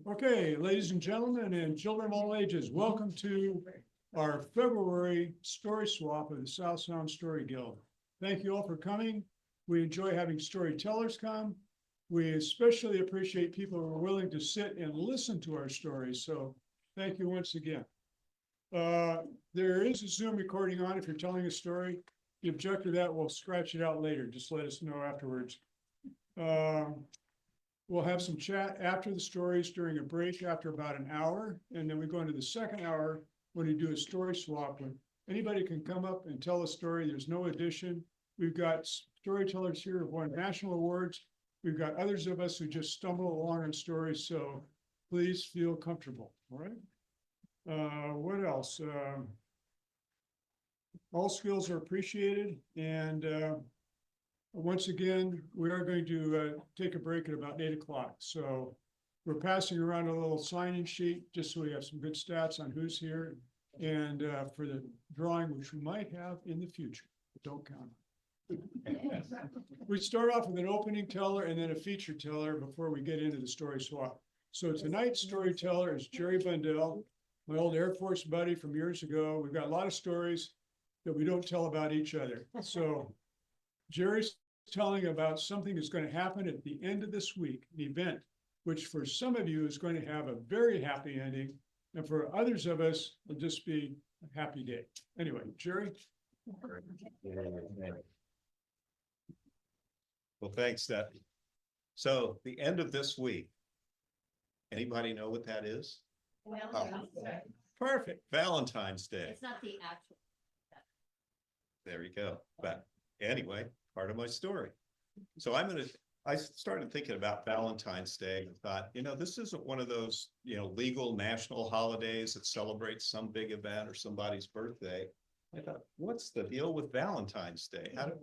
Okay, ladies and gentlemen, and children of all ages, welcome to our February story swap of the South Sound Story Guild. Thank you all for coming. We enjoy having storytellers come. We especially appreciate people who are willing to sit and listen to our stories. So thank you once again. There is a Zoom recording on if you're telling a story. If you object to that, we'll scratch it out later. Just let us know afterwards. We'll have some chat after the stories during a break after about an hour. And then we go into the second hour when we do a story swap. When anybody can come up and tell a story. There's no addition. We've got storytellers here who won national awards. We've got others of us who just stumble along on stories. So please feel comfortable. All right. What else? All skills are appreciated. And once again, we are going to take a break at about 8 o'clock. So we're passing around a little sign-in sheet just so we have some good stats on who's here and for the drawing, which we might have in the future. But don't count on it. We start off with an opening teller and then a feature teller before we get into the story swap. So tonight's storyteller is Jerry Bundell, my old Air Force buddy from years ago. We've got a lot of stories that we don't tell about each other. So Jerry's telling about something that's going to happen at the end of this week, an event, which for some of you is going to have a very happy ending. And for others of us, it'll just be a happy day. Anyway, Jerry. Well, thanks, Stephanie. So the end of this week, anybody know what that is? Valentine's Day. Perfect. Valentine's Day. It's not the actual. There you go. But anyway, part of my story. So I started thinking about Valentine's Day and thought, this isn't one of those, legal national holidays that celebrates some big event or somebody's birthday. I thought, what's the deal with Valentine's Day? How did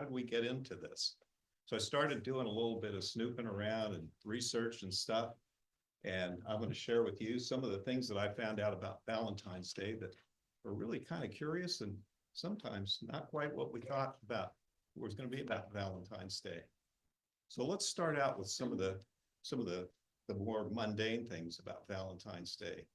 we get into this? So I started doing a little bit of snooping around and research and stuff. And I'm going to share with you some of the things that I found out about Valentine's Day that were really kind of curious and sometimes not quite what we thought about was going to be about Valentine's Day. So let's start out with some of the more mundane things about Valentine's Day.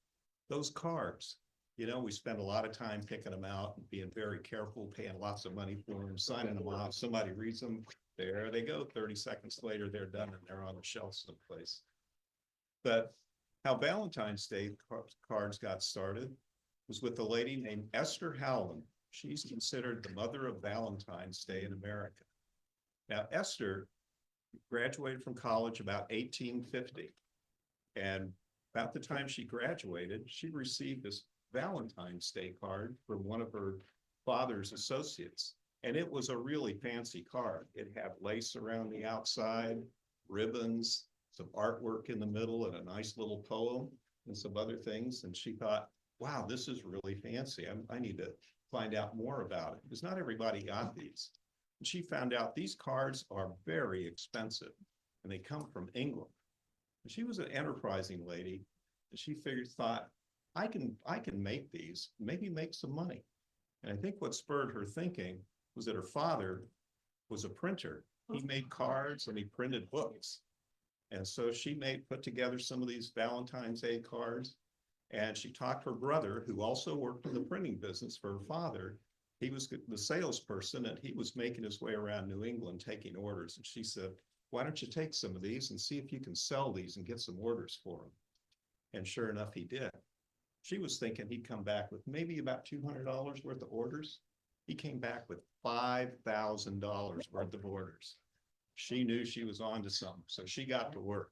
Those cards, we spend a lot of time picking them out and being very careful, paying lots of money for them, signing them off. Somebody reads them, there they go. 30 seconds later, they're done and they're on the shelf someplace. But how Valentine's Day cards got started was with a lady named Esther Howland. She's considered the mother of Valentine's Day in America. Now, Esther graduated from college about 1850. And about the time she graduated, she received this Valentine's Day card from one of her father's associates. And it was a really fancy card. It had lace around the outside, ribbons, some artwork in the middle, and a nice little poem and some other things. And she thought, wow, this is really fancy. I need to find out more about it because not everybody got these. And she found out these cards are very expensive and they come from England. And she was an enterprising lady and she thought, I can make these, maybe make some money. And I think what spurred her thinking was that her father was a printer. He made cards and he printed books. And so she put together some of these Valentine's Day cards. And she talked to her brother, who also worked in the printing business for her father. He was the salesperson and he was making his way around New England taking orders. And she said, why don't you take some of these and see if you can sell these and get some orders for them? And sure enough, he did. She was thinking he'd come back with maybe about $200 worth of orders. He came back with $5,000 worth of orders. She knew she was on to something, so she got to work.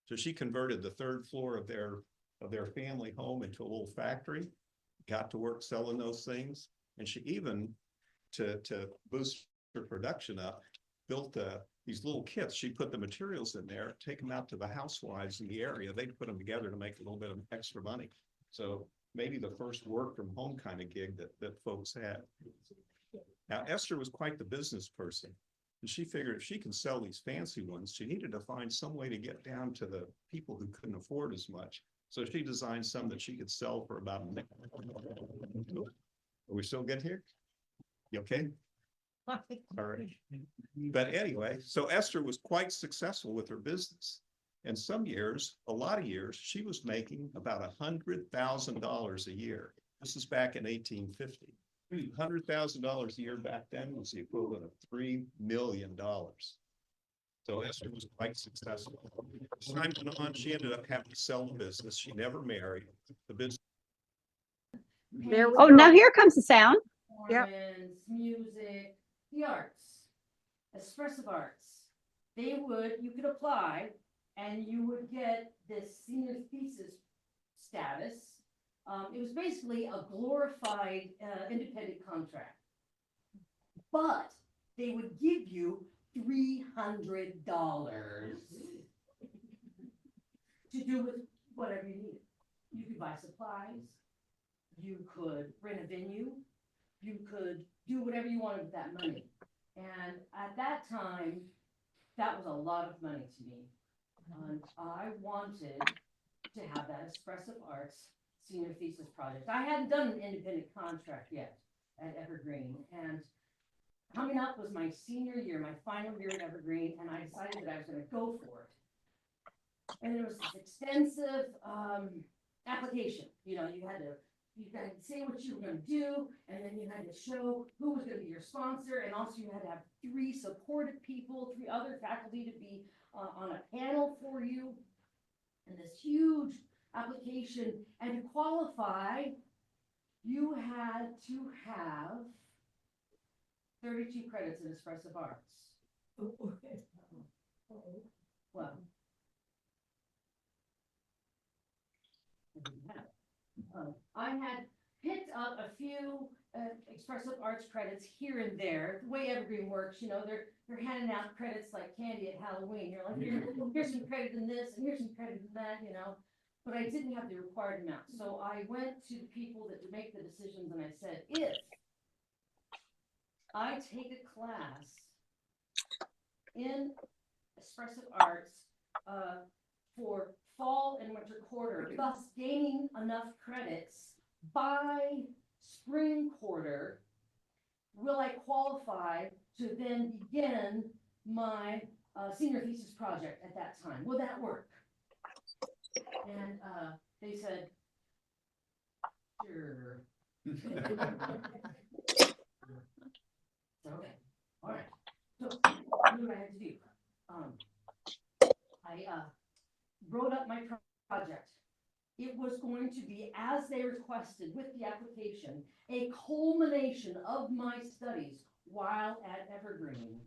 So she converted the third floor of their family home into a little factory, got to work selling those things. And she even, to boost her production up, built these little kits. She put the materials in there, take them out to the housewives in the area. They'd put them together to make a little bit of extra money. So maybe the first work from home kind of gig that folks had. Now, Esther was quite the business person. And she figured if she can sell these fancy ones, she needed to find some way to get down to the people who couldn't afford as much. So she designed some that she could sell for about a nickel. Are we still good here? You okay? All right. But anyway, so Esther was quite successful with her business. And some years, a lot of years, she was making about $100,000 a year. This is back in 1850. $100,000 a year back then was the equivalent of $3 million. So Esther was quite successful. As time went on, she ended up having to sell the business. She never married. The business. There we Oh, go. now here comes the sound. Yep. Performance, music, the arts, expressive arts. You could apply and you would get this senior thesis status. It was basically a glorified independent contract. But they would give you $300 to do with whatever you needed. You could buy supplies, you could rent a venue, you could do whatever you wanted with that money. And at that time, that was a lot of money to me. I wanted to have that expressive arts senior thesis project. I hadn't done an independent contract yet at Evergreen, and coming up was my senior year, my final year at Evergreen, and I decided that I was going to go for it. And there was this extensive application. You know, you had to say what you were going to do, and then you had to show who was going to be your sponsor, and also you had to have 3 supportive people, 3 other faculty to be on a panel for you, and this huge application. And to qualify, you had to have 32 credits in expressive arts. Well, I had picked up a few expressive arts credits here and there. The way Evergreen works, you know, they're handing out credits like candy at Halloween. You're like, here's some credit in this, and here's some credit in that, you know. But I didn't have the required amount. So I went to the people that make the decisions, and I said, if I take a class in expressive arts for fall and winter quarter, thus gaining enough credits by spring quarter, will I qualify to then begin my senior thesis project at that time? Will that work? And they said, sure. Okay, all right. So what do I have to do? I wrote up my project. It was going to be, as they requested with the application, a culmination of my studies while at Evergreen.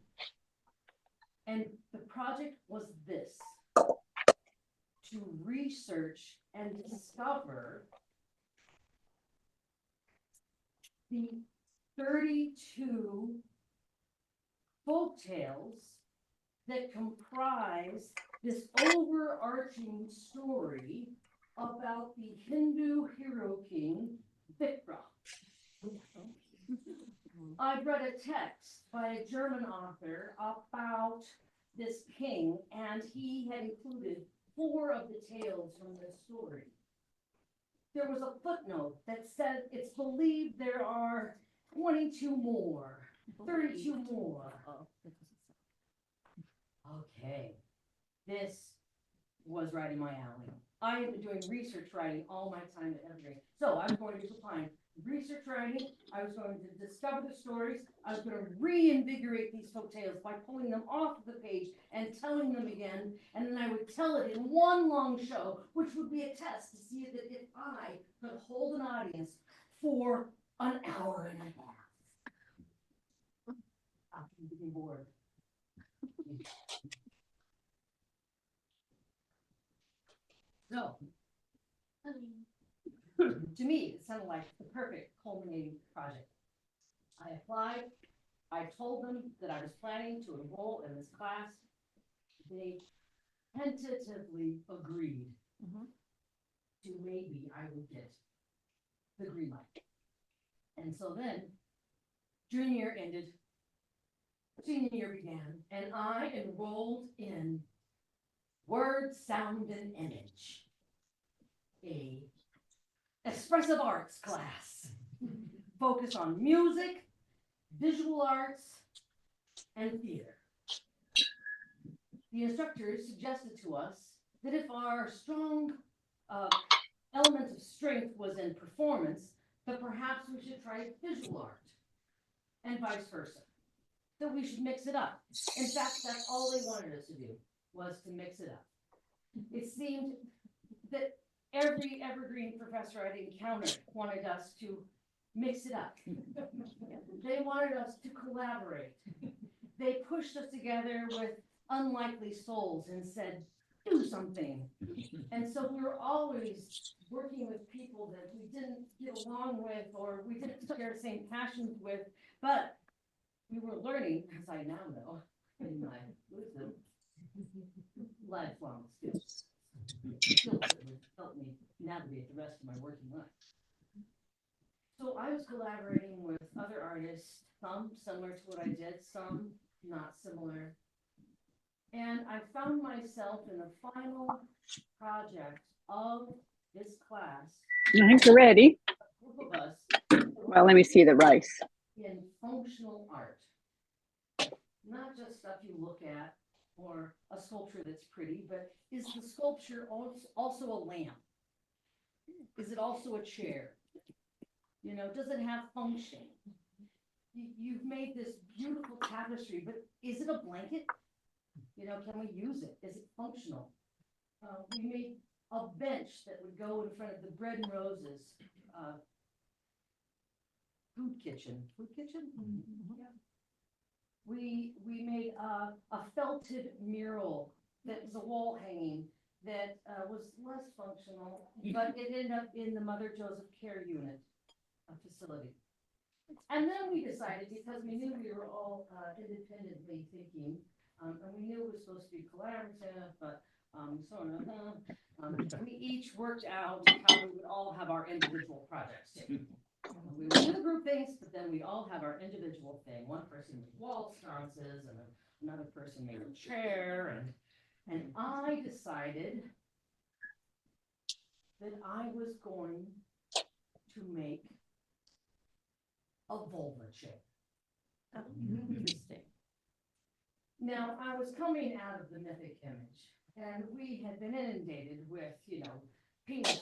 And the project was this: to research and discover the 32 folktales that comprise this overarching story about the Hindu hero king Vikram. I read a text by a German author about this king, and he had included 4 of the tales from this story. There was a footnote that said it's believed there are 22 more, 32 more. Okay, this was right in my alley. I have been doing research writing all my time at Evergreen. So I was going to combine research writing, I was going to discover the stories, I was going to reinvigorate these folktales by pulling them off of the page and telling them again, and then I would tell it in one long show, which would be a test to see that if I could hold an audience for an hour and a half. After getting bored. So, to me, it sounded like the perfect culminating project. I applied, I told them that I was planning to enroll in this class. They tentatively agreed to maybe I would get the green light. And so then, junior year ended, senior year began, and I enrolled in Word, Sound, and Image, a expressive arts class focused on music, visual arts, and theater. The instructors suggested to us that if our strong element of strength was in performance, that perhaps we should try visual art and vice versa. That we should mix it up. In fact, that's all they wanted us to do, was to mix it up. It seemed that every Evergreen professor I'd encountered wanted us to mix it up. They wanted us to collaborate. They pushed us together with unlikely souls and said, do something. And so we were always working with people that we didn't get along with, or we didn't share the same passions with, but we were learning, as I now know, in my wisdom, lifelong skills. Skills that would help me navigate the rest of my working life. So I was collaborating with other artists, some similar to what I did, some not similar. And I found myself in the final project of this class, I'm ready. a group of us, Well, let me see the rice. in functional art. Not just stuff you look at or a sculpture that's pretty, but is the sculpture also a lamp? Is it also a chair? You know, does it have function? You've made this beautiful tapestry, but is it a blanket? You know, can we use it? Is it functional? We made a bench that would go in front of the Bread and Roses food kitchen. Yeah. We made a felted mural that was a wall hanging that was less functional, but it ended up in the Mother Joseph Care Unit facility. And then we decided, because we knew we were all independently thinking, and we knew it was supposed to be collaborative, but we each worked out how we would all have our individual projects too. We would do the group things, but then we all have our individual thing. One person made wall sconces, and another person made a chair, and I decided that I was going to make a vulva chair. Interesting. Now, I was coming out of the mythic image, and we had been inundated with, you know, penis,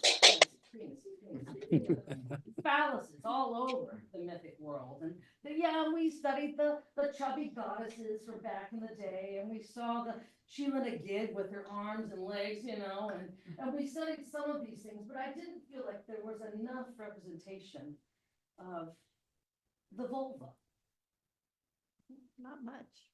phalluses all over the mythic world. And yeah, we studied the chubby goddesses from back in the day, and we saw the Sheila Gid with her arms and legs, you know, and we studied some of these things, but I didn't feel like there was enough representation of the vulva. Not much.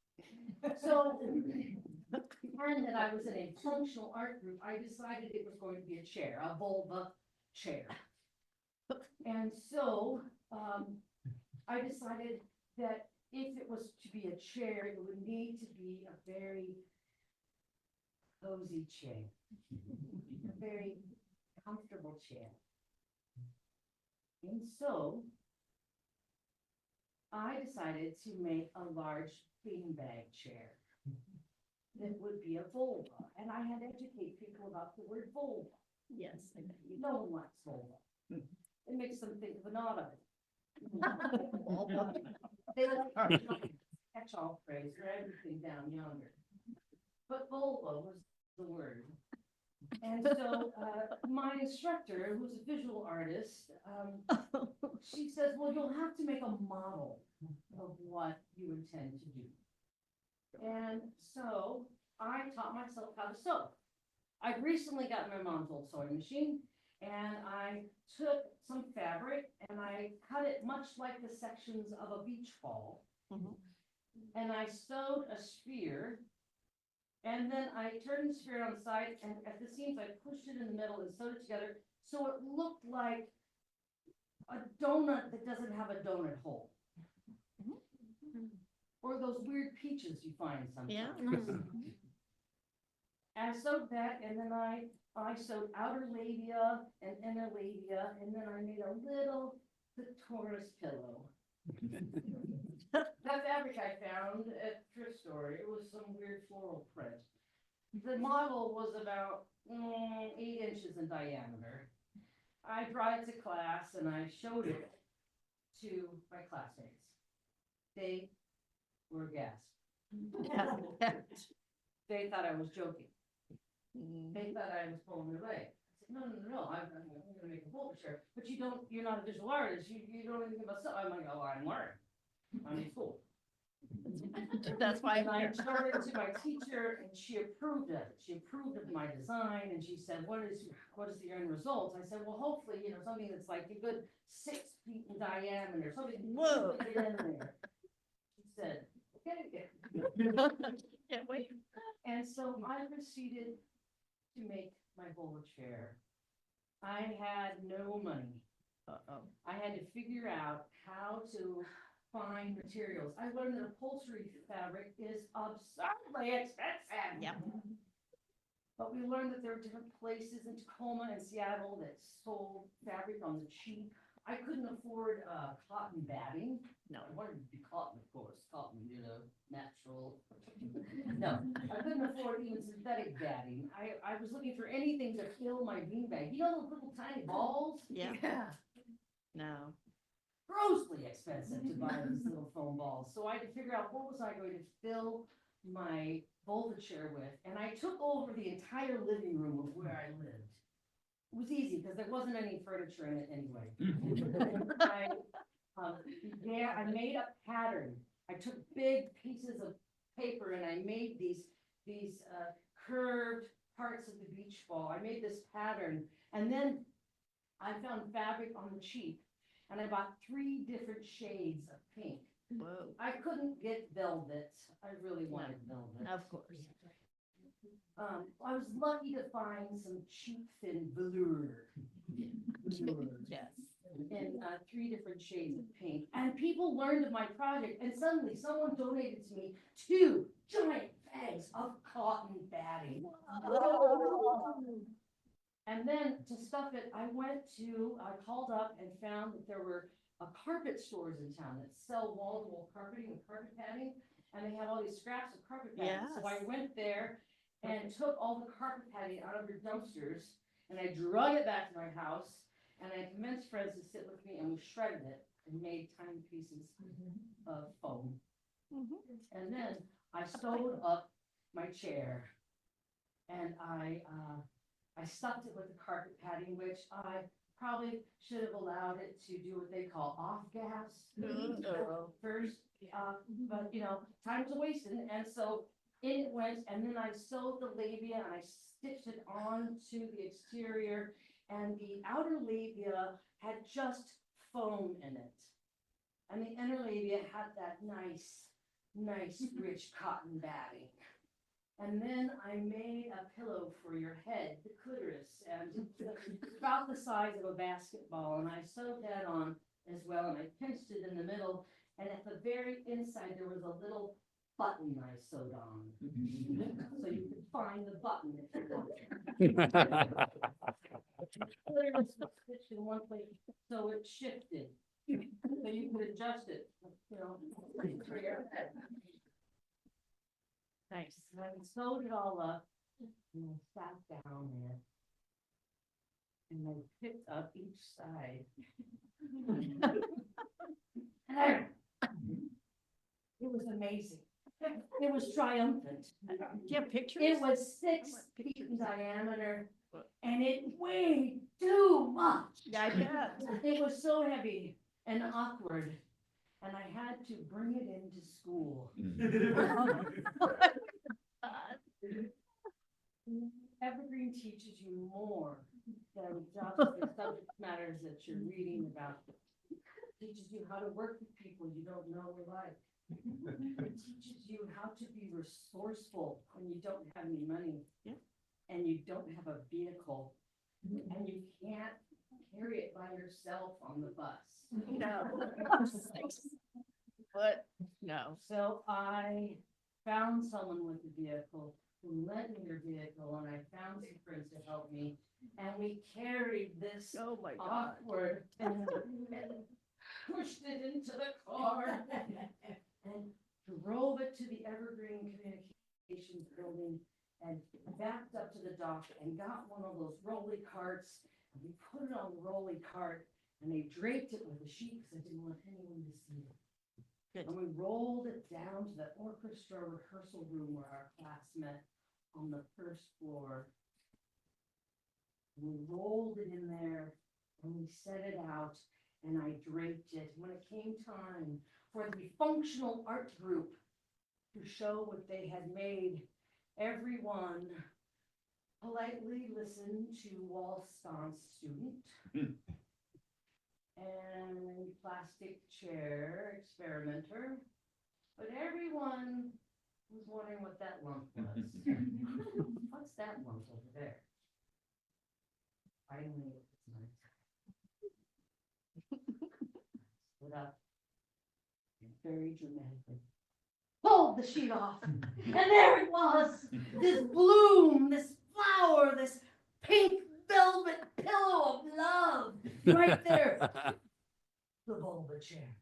So, and that I was in a functional art group, I decided it was going to be a chair, a vulva chair. And so, I decided that if it was to be a chair, it would need to be a very cozy chair, a very comfortable chair. And so, I decided to make a large beanbag chair that would be a vulva, and I had to educate people about the word vulva. Yes. No one likes vulva. It makes them think of an ottoman. They like catch-all phrase for everything down yonder. But vulva was the word. And so my instructor, who's a visual artist, she says, well, you'll have to make a model of what you intend to do. And so I taught myself how to sew. I've recently gotten my mom's old sewing machine, and I took some fabric and I cut it much like the sections of a beach ball. And I sewed a sphere, and then I turned the sphere on the side, and at the seams I pushed it in the middle and sewed it together so it looked like a donut that doesn't have a donut hole. Or those weird peaches you find sometimes. Yeah. I sewed that, and then I sewed outer labia and inner labia, and then I made a little clitoris pillow. That fabric I found at thrift store, it was some weird floral print. The model was about 8 inches in diameter. I brought it to class and I showed it to my classmates. They were aghast. They thought I was joking. They thought I was pulling their leg. I said, no, I'm gonna make a folding chair, but you're not a visual artist, you don't know anything about stuff. I'm like, oh, I'm learning. I'm in school. That's why And I'm I here. started to my teacher and she approved of it. She approved of my design and she said, what is the end result? I said, well, hopefully, something that's like a good 6 feet in diameter, something. Whoa. Get in there. She said, okay. Can't wait. And so I proceeded to make my whole chair. I had no money. Uh-oh. I had to figure out how to find materials. I learned that upholstery fabric is absurdly expensive. Yep. But we learned that there were different places in Tacoma and Seattle that sold fabric on the cheap. I couldn't afford cotton batting. No. I wanted it to be cotton, of course, cotton, natural. No, I couldn't afford even synthetic batting. I was looking for anything to fill my beanbag. Those little tiny balls? Yeah. No. Grossly expensive to buy these little foam balls. So I had to figure out what was I going to fill my folded chair with. And I took over the entire living room of where I lived. It was easy because there wasn't any furniture in it anyway. I made a pattern. I took big pieces of paper and I made these curved parts of the beach ball. I made this pattern and then I found fabric on the cheap and I bought 3 different shades of pink. Whoa. I couldn't get velvet. I really wanted velvet. Of course. I was lucky to find some cheap thin velour. Yes. In 3 different shades of pink. And people learned of my project and suddenly someone donated to me 2 giant bags of cotton batting. And then to stuff it, I called up and found that there were carpet stores in town that sell wall-to-wall carpeting and carpet padding. And they have all these scraps of carpet padding. So I Yes. went there and took all the carpet padding out of their dumpsters and I drug it back to my house. And I convinced friends to sit with me and we shredded it and made tiny pieces of foam. And then I sewed up my chair and I stuffed it with the carpet padding, which I probably should have allowed it to do what they call off gas first. But time's a wasting. And so in it went, and then I sewed the labia and I stitched it onto the exterior. And the outer labia had just foam in it. And the inner labia had that nice, rich cotton batting. And then I made a pillow for your head, the clitoris, and about the size of a basketball. And I sewed that on as well. And I pinched it in the middle. And at the very inside, there was a little button I sewed on. So you could find the button if you wanted. It was stitched in one place, so it shifted. So you could adjust it, for your head. Nice. And I sewed it all up and I sat down there. And I picked up each side. And it was amazing. It was triumphant. Do you have pictures? It was 6 feet in diameter and it weighed too much. Yeah, I bet. It was so heavy and awkward. And I had to bring it into school. Evergreen teaches you more than just the subject matters that you're reading about. It teaches you how to work with people you don't know or like. It teaches you how to be resourceful when you don't have any money. Yeah. And you don't have a vehicle. And you can't carry it by yourself on the bus. No. What? No. So I found someone with a vehicle who lent me their vehicle and I found some friends to help me. And we carried this Oh, my God. awkward and pushed it into the car and drove it to the Evergreen Communications building and backed up to the dock and got one of those rolly carts. And we put it on the rolly cart and they draped it with a sheet because I didn't want anyone to see it. Good. And we rolled it down to the orchestra rehearsal room where our class met on the first floor And we rolled it in there and we set it out and I draped it. When it came time for the functional art group to show what they had made, everyone politely listened to wall sconce student and plastic chair experimenter, but everyone was wondering what that lump was. What's that lump over there? Finally, it's night. Stood up and very dramatically pulled the sheet off, and there it was, this bloom, this flower, this pink velvet pillow of love, right there. The vulva chair.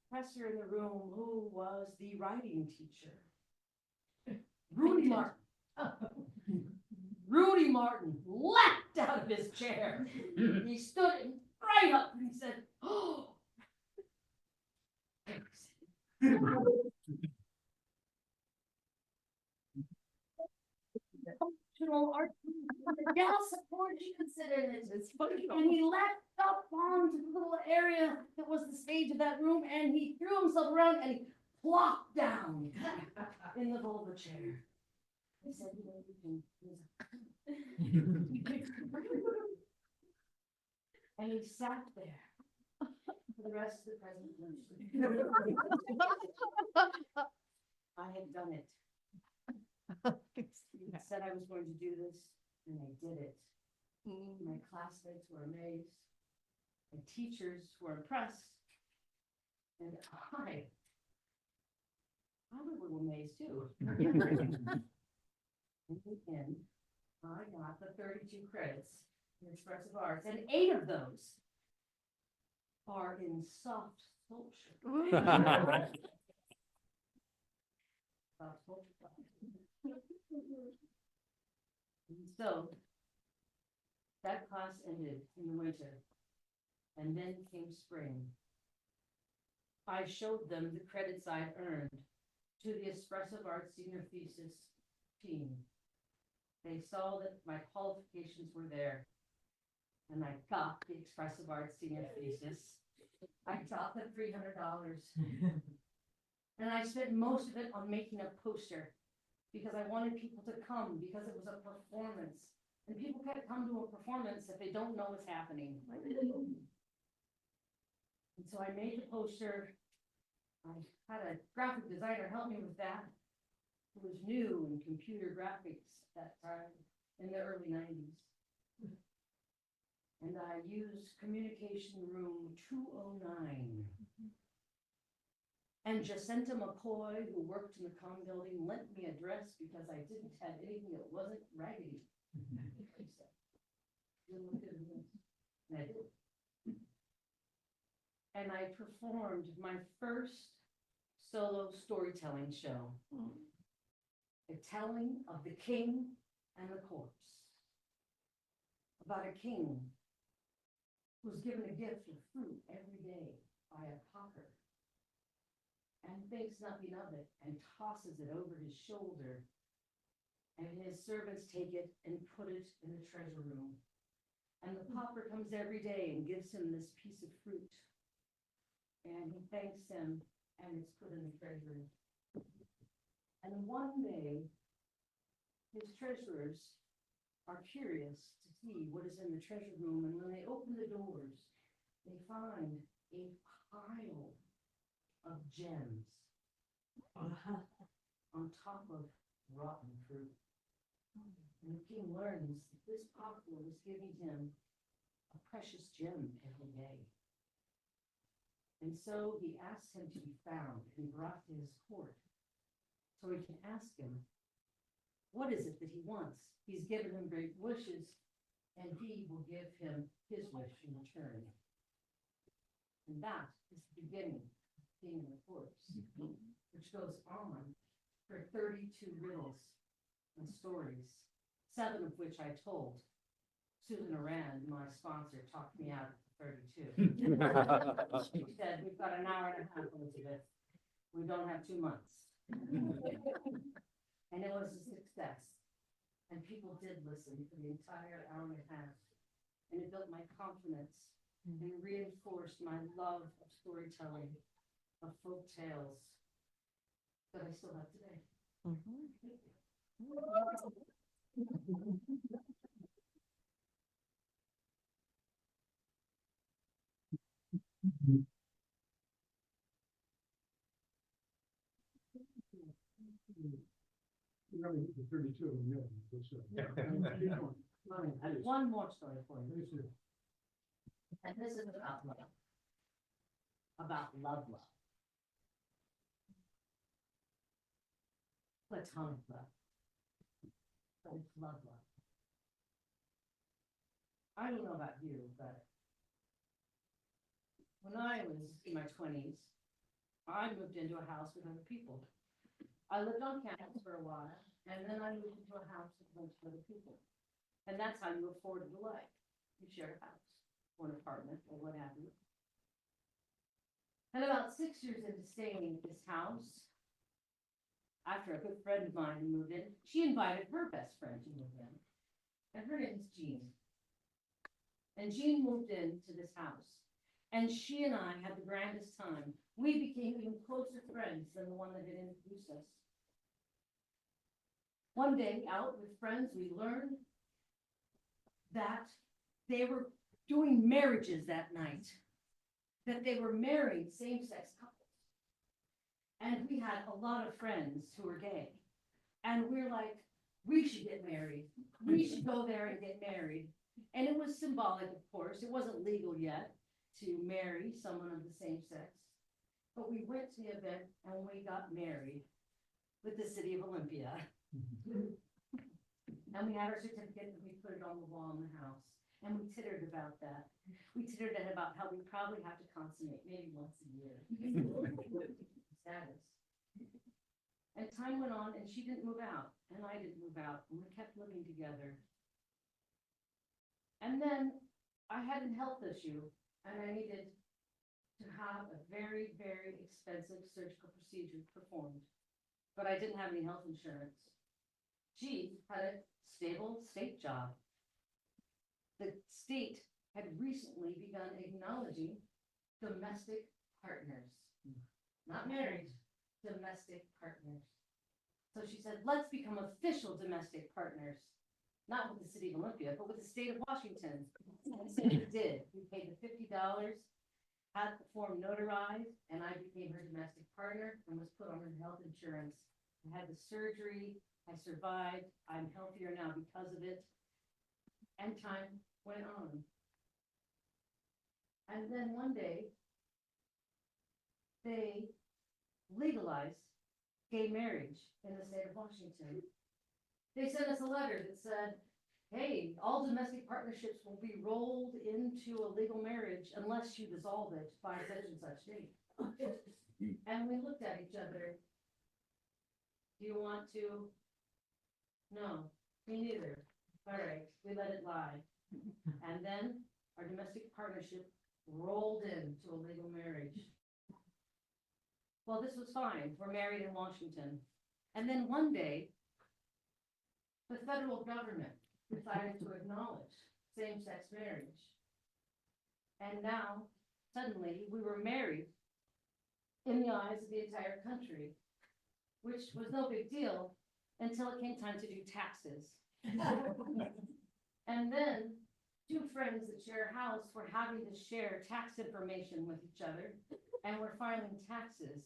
Professor in the room who was the writing teacher. Rudy Martin. Rudy Martin leapt out of his chair. He stood right up and he said, "Oh, functional art. Yes, of course you consider it. It's functional. And he leapt up onto the little area that was the stage of that room, and he threw himself around and he plopped down in the vulva chair. He said, "You know, you can." And he sat there for the rest of the presentation. I had done it. I said I was going to do this, and I did it. My classmates were amazed. My teachers were impressed. And I was a little amazed too. In the end, I got the 32 credits in expressive arts, and 8 of those are in soft sculpture. Soft sculpture. And so that class ended in the winter, and then came spring. I showed them the credits I'd earned to the expressive arts senior thesis team. They saw that my qualifications were there, and I got the expressive arts senior thesis. I taught them $300, and I spent most of it on making a poster because I wanted people to come because it was a performance, and people can't come to a performance if they don't know what's happening. And so I made the poster. I had a graphic designer help me with that, who was new in computer graphics at that time in the early 90s. And I used communication room 209. And Jacinta McCoy, who worked in the comm building, lent me a dress because I didn't have anything that wasn't raggedy. And I did. And I performed my first solo storytelling show. The telling of the king and the corpse. About a king who was given a gift of fruit every day by a pauper, and thinks nothing of it and tosses it over his shoulder. And his servants take it and put it in the treasure room. And the pauper comes every day and gives him this piece of fruit. And he thanks him, and it's put in the treasury. And one day, his treasurers are curious to see what is in the treasure room. And when they open the doors, they find a pile of gems on top of rotten fruit. And the king learns that this pauper was giving him a precious gem every day. And so he asks him to be found and brought to his court so he can ask him, what is it that he wants? He's given him great wishes, and he will give him his wish in return. And that is the beginning of King and the Corpse, which goes on for 32 riddles and stories, 7 of which I told. Susan Arand, my sponsor, talked me out of 32. She said, we've got an hour and a half, Elizabeth. We don't have 2 months. And it was a success. And people did listen for the entire hour and a half. And it built my confidence and reinforced my love of storytelling, of folk tales that I still have today. Remember the 32 of them, yeah, that's it. Keep going. I have one more story for you. Please do. And this is about love. About love. Platonic love. But it's love. I don't know about you, but when I was in my 20s, I moved into a house with other people. I lived on campus for a while, and then I moved into a house with a bunch of other people. And that's how you afford the life. You share a house or an apartment or what have you. And about 6 years into staying at this house, after a good friend of mine moved in, she invited her best friend to move in. And her name is Jean. And Jean moved into this house. And she and I had the grandest time. We became even closer friends than the one that had introduced us. One day out with friends, we learned that they were doing marriages that night, that they were marrying same-sex couples. And we had a lot of friends who were gay. And we're like, we should get married. We should go there and get married. And it was symbolic, of course. It wasn't legal yet to marry someone of the same sex. But we went to the event and we got married with the city of Olympia. And we had our certificate and we put it on the wall in the house. And we tittered about that. We tittered about how we probably have to consummate maybe once a year. Status. And time went on and she didn't move out and I didn't move out and we kept living together. And then I had a health issue and I needed to have a very, very expensive surgical procedure performed. But I didn't have any health insurance. She had a stable state job. The state had recently begun acknowledging domestic partners, not married, domestic partners. So she said, let's become official domestic partners, not with the city of Olympia, but with the state of Washington. And so we did. We paid the $50, had the form notarized, and I became her domestic partner and was put on her health insurance. I had the surgery. I survived. I'm healthier now because of it. And time went on. And then one day, they legalized gay marriage in the state of Washington. They sent us a letter that said, hey, all domestic partnerships will be rolled into a legal marriage unless you dissolve it by such and such date. And we looked at each other. Do you want to? No, me neither. All right, we let it lie. And then our domestic partnership rolled into a legal marriage. Well, this was fine. We're married in Washington. And then one day, the federal government decided to acknowledge same-sex marriage. And now, suddenly, we were married in the eyes of the entire country, which was no big deal until it came time to do taxes. And then two friends that share a house were having to share tax information with each other and we're filing taxes.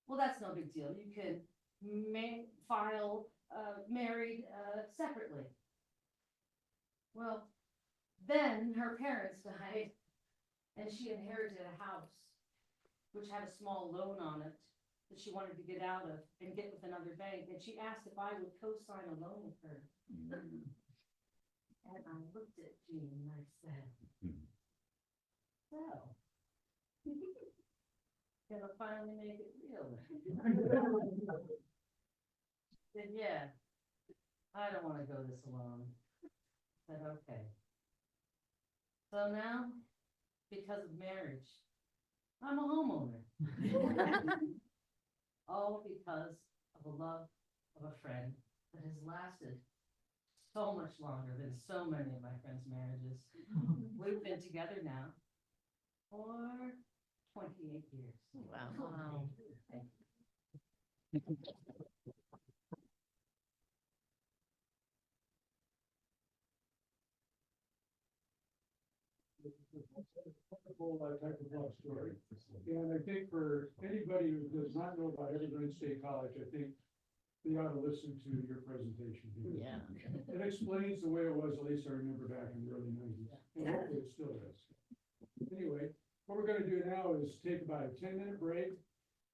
Well, that's no big deal. You can file married separately. Well, then her parents died and she inherited a house which had a small loan on it that she wanted to get out of and get with another bank. And she asked if I would co-sign a loan with her. And I looked at Jean and I said, so, gonna finally make it real. Said, yeah, I don't wanna go this alone. Said, okay. So now, because of marriage, I'm a homeowner. All because of a love of a friend that has lasted so much longer than so many of my friends' marriages. We've been together now for 28 years. Wow. Wonderful, type of love story. And I think for anybody who does not know about Evergreen State College, I think they ought to listen to your presentation. because Yeah. It explains the way it was, at least I remember back in the early nineties, and hopefully it still is. Anyway, what we're gonna do now is take about a 10-minute break.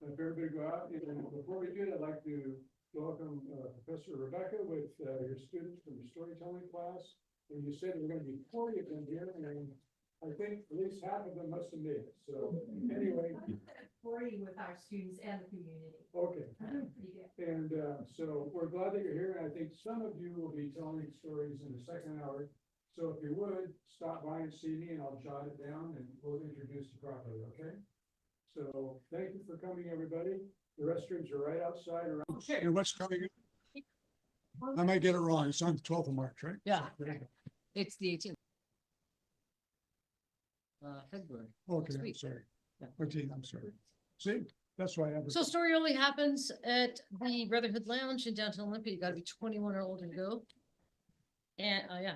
If everybody go out, and before we do it, I'd like to welcome Professor Rebecca with your students from the storytelling class. And you said there were gonna be 40 of them here, and I think at least half of them must have made it. So anyway, 40 with our students and the community. okay. Pretty good. And so we're glad that you're here, and I think some of you will be telling stories in the second hour. So if you would, stop by and see me, and I'll jot it down, and we'll introduce you properly, okay? So thank you for coming, everybody. The restrooms are right outside around. And what's coming? I might get it wrong. It's on the 12th of March, right? Yeah. It's the 18th. February. Okay, I'm Sweet. sorry. Yeah. 14th, I'm sorry. See, that's why I have. So story only happens at the Brotherhood Lounge in downtown Olympia. You gotta be 21 or older to go. And, yeah,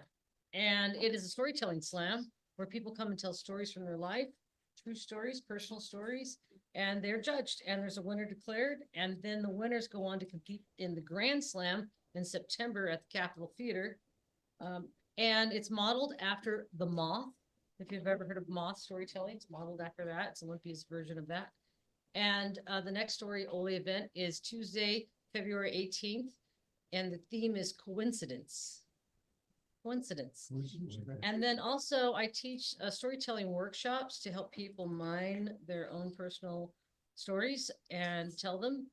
and it is a storytelling slam where people come and tell stories from their life, true stories, personal stories, and they're judged, and there's a winner declared, and then the winners go on to compete in the Grand Slam in September at the Capitol Theater. And it's modeled after The Moth. If you've ever heard of Moth storytelling, it's modeled after that. It's Olympia's version of that. And the next story only event is Tuesday, February 18th, and the theme is coincidence. Coincidence. And then also I teach storytelling workshops to help people mine their own personal stories and tell them.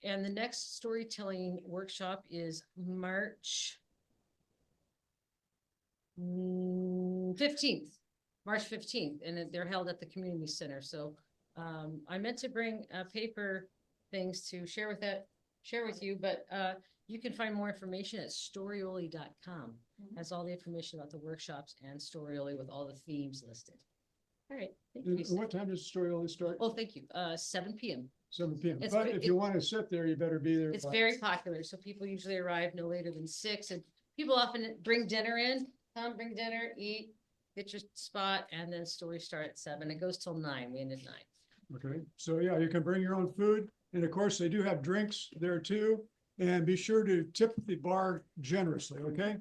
And the next storytelling workshop is March 15th, March 15th, and they're held at the community center. So I meant to bring paper things to share with you, but you can find more information at storyoli.com. Has all the information about the workshops and Storyoli with all the themes listed. All right, thank you. What time does the story only start? Oh, thank you. 7 p.m. 7 p.m. It's But ve- if you want to sit there, you better be there. It's by- very popular, so people usually arrive no later than 6, and people often bring dinner in. Come, bring dinner, eat, get your spot, and then stories start at 7. It goes till 9. We end at 9. Okay, so yeah, you can bring your own food, and of course, they do have drinks there too. And be sure to tip the bar generously, okay?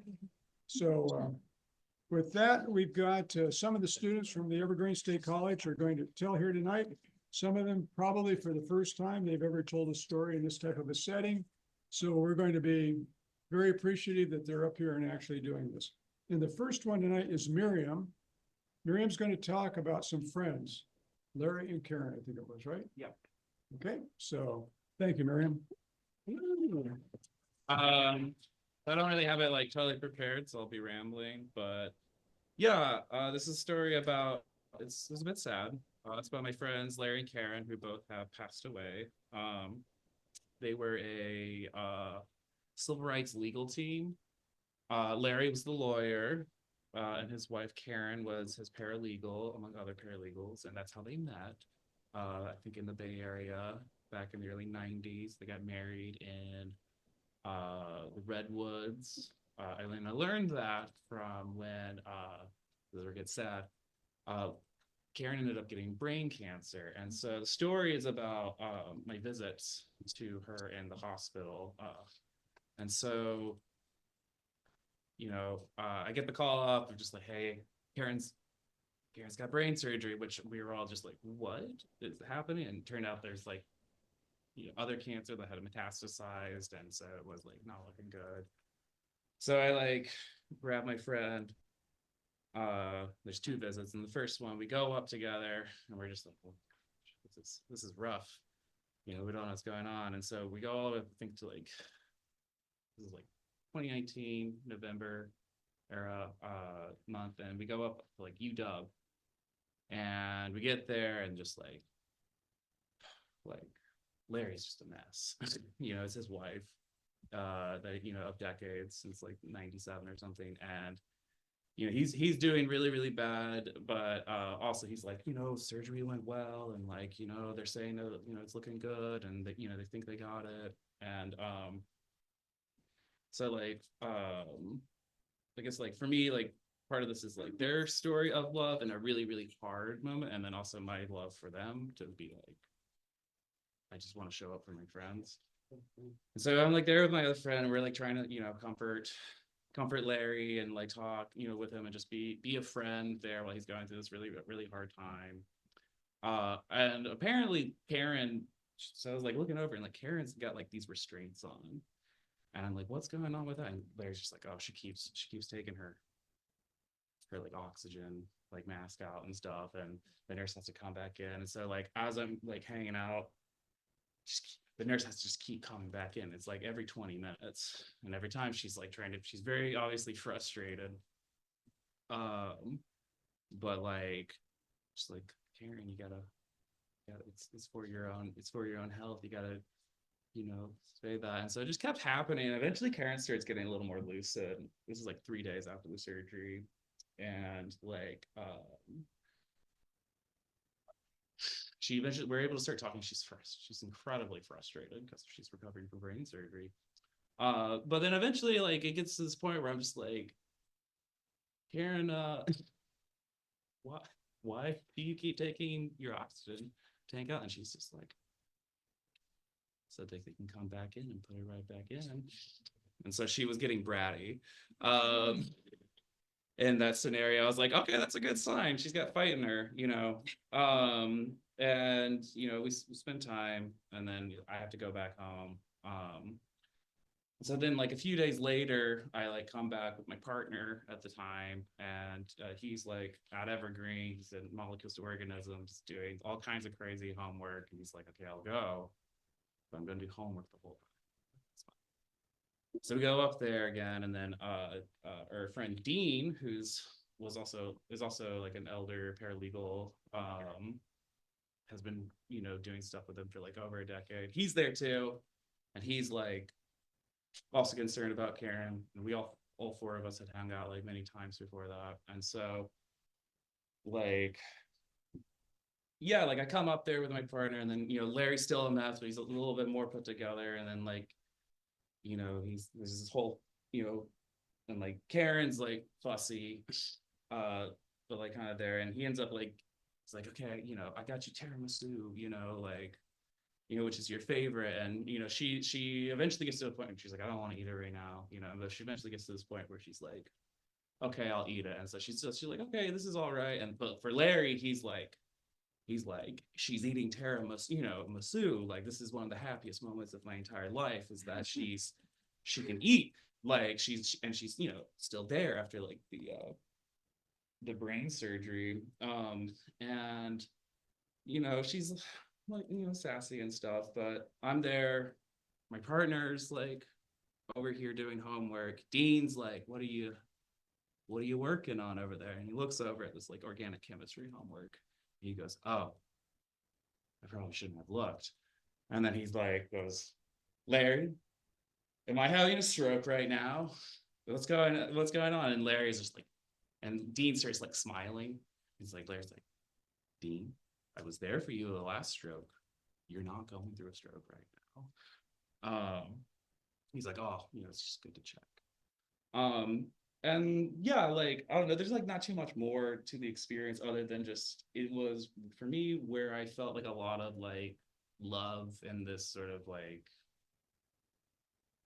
So with that, we've got some of the students from the Evergreen State College are going to tell here tonight. Some of them probably for the first time they've ever told a story in this type of a setting. So we're going to be very appreciative that they're up here and actually doing this. And the first one tonight is Miriam. Miriam's going to talk about some friends, Larry and Karen, I think it was, right? Yep. Okay, so thank you, Miriam. I don't really have it like totally prepared, so I'll be rambling, but yeah, this is a story about, it's a bit sad. It's about my friends, Larry and Karen, who both have passed away. They were a civil rights legal team. Larry was the lawyer, and his wife Karen was his paralegal, among other paralegals, and that's how they met. I think in the Bay Area back in the early 90s. They got married in the Redwoods. I learned that from when this gets sad. Karen ended up getting brain cancer, and so the story is about my visits to her in the hospital. And so, you know, I get the call up. They're just like, "Hey, Karen's got brain surgery," which we were all just like, "What is happening?" And it turned out there's like, you know, other cancer that had metastasized, and so it was like not looking good. So I like grab my friend. There's 2 visits, and the first one we go up together, and we're just like, well, this is rough. You know, we don't know what's going on, and so we go all the way up, I think, to like, this is like 2019 November era month, and we go up to like UW, and we get there, and just like Larry's just a mess. You know, it's his wife, that, of decades, since like 97 or something. And he's doing really, really bad, but also he's like, surgery went well, and like, they're saying that, it's looking good, and that, they think they got it. And so like, I guess like for me, like part of this is like their story of love in a really, really hard moment, and then also my love for them to be like, I just want to show up for my friends. And so I'm like there with my other friend, and we're like trying to, comfort Larry, and like talk, with him, and just be a friend there while he's going through this really, really hard time. And apparently Karen, so I was like looking over, and like Karen's got like these restraints on. And I'm like, what's going on with that? And Larry's just like, oh, she keeps taking her like oxygen like mask out and stuff, and the nurse has to come back in. And so like as I'm like hanging out, the nurse has to just keep coming back in. It's like every 20 minutes, and every time she's like she's very obviously frustrated. But like, just like, Karen, you gotta, it's for your own health. You gotta, say that. And so it just kept happening. Eventually Karen starts getting a little more lucid. This is like 3 days after the surgery. And like, she eventually, we're able to start talking. She's incredibly frustrated because she's recovering from brain surgery. But then eventually, like, it gets to this point where I'm just like, Karen, why do you keep taking your oxygen tank out? And she's just like, so they can come back in and put it right back in. And so she was getting bratty. In that scenario, I was like, okay, that's a good sign. She's got fight in her, and we spend time, and then I have to go back home. So then like a few days later, I like come back with my partner at the time, and he's like at Evergreen, he's in molecules to organisms, doing all kinds of crazy homework, and he's like, okay, I'll go, but I'm gonna do homework the whole time. So we go up there again, and then our friend Dean, is also like an elder paralegal, has been doing stuff with him for like over a decade. He's there too, and he's like also concerned about Karen. And we all four of us had hung out like many times before that, and so like, yeah, like I come up there with my partner, and then Larry's still a mess, but he's a little bit more put together, and then like, there's this whole, and like Karen's like fussy, but like kind of there, and he ends up like, it's like, okay, I got you tiramisu, like, which is your favorite. And she eventually gets to a point where she's like, I don't want to eat it right now, but she eventually gets to this point where she's like, okay, I'll eat it. And so she's like, okay, this is all right. And but for Larry, he's like, she's eating tiramisu, masu, like this is one of the happiest moments of my entire life, is that she can eat, like she's still there after like the brain surgery. And she's like, sassy and stuff, but I'm there, my partner's like over here doing homework. Dean's like, what are you working on over there? And he looks over at this like organic chemistry homework. He goes, oh, I probably shouldn't have looked. And then he's like, Larry, am I having a stroke right now? What's going on? And Larry's just like, and Dean starts like smiling. Larry's like, Dean, I was there for you the last stroke. You're not going through a stroke right now. He's like, oh, it's just good to check. And yeah, like, I don't know, there's like not too much more to the experience other than just, it was for me where I felt like a lot of like love and this sort of like,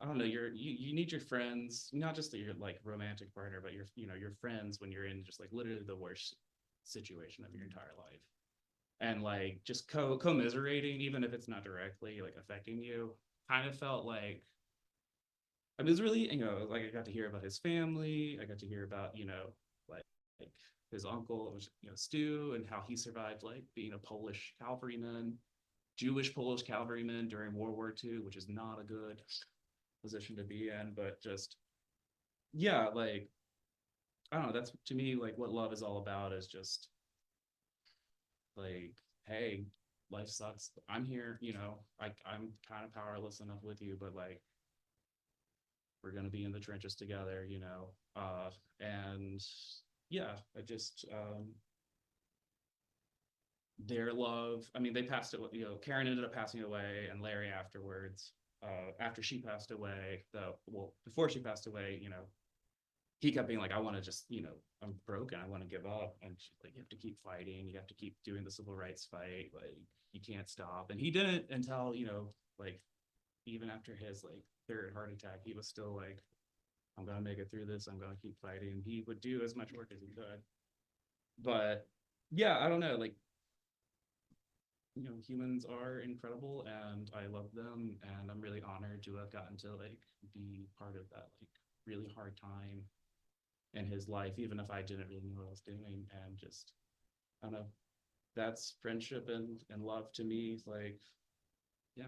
I don't know, you need your friends, not just your like romantic partner, but your friends when you're in just like literally the worst situation of your entire life. And like just commiserating, even if it's not directly like affecting you, kind of felt like, I mean, it was really, like I got to hear about his family. I got to hear about, like his uncle, Stu, and how he survived like being a Polish cavalryman, Jewish Polish cavalryman during World War II, which is not a good position to be in, but just, yeah, like, I don't know, that's to me, like what love is all about, is just like, hey, life sucks. I'm here, I'm kind of powerless enough with you, but like, we're gonna be in the trenches together, you know, and yeah, I just, their love, I mean, they passed it, you know, Karen ended up passing away and Larry afterwards, after she passed away, before she passed away, you know, he kept being like, I want to just, you know, I'm broken, I want to give up. And she's like, you have to keep fighting, you have to keep doing the civil rights fight, like, you can't stop. And he didn't until, you know, like, even after his like third heart attack, he was still like, I'm gonna make it through this, I'm gonna keep fighting. And he would do as much work as he could. But yeah, I don't know, like, you know, humans are incredible and I love them. And I'm really honored to have gotten to like be part of that like really hard time in his life, even if I didn't really know what I was doing. And just, I don't know, that's friendship and love to me. Like, yeah.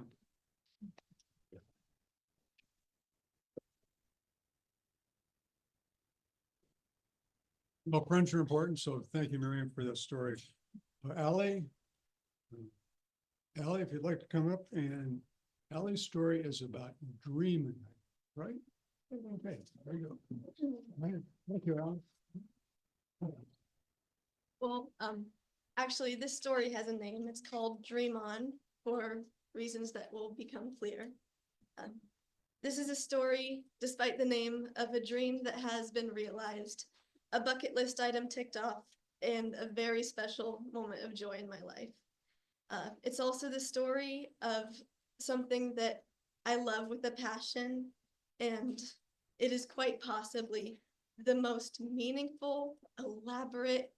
Well, friends are important, so thank you, Miriam, for that story. Ally? Ally, if you'd like to come up, and Ally's story is about dreaming, right? Okay, there you go. All right, thank you, Ally. Well, actually, this story has a name. It's called Dream On for reasons that will become clear. This is a story, despite the name, of a dream that has been realized, a bucket list item ticked off, and a very special moment of joy in my life. It's also the story of something that I love with a passion, and it is quite possibly the most meaningful, elaborate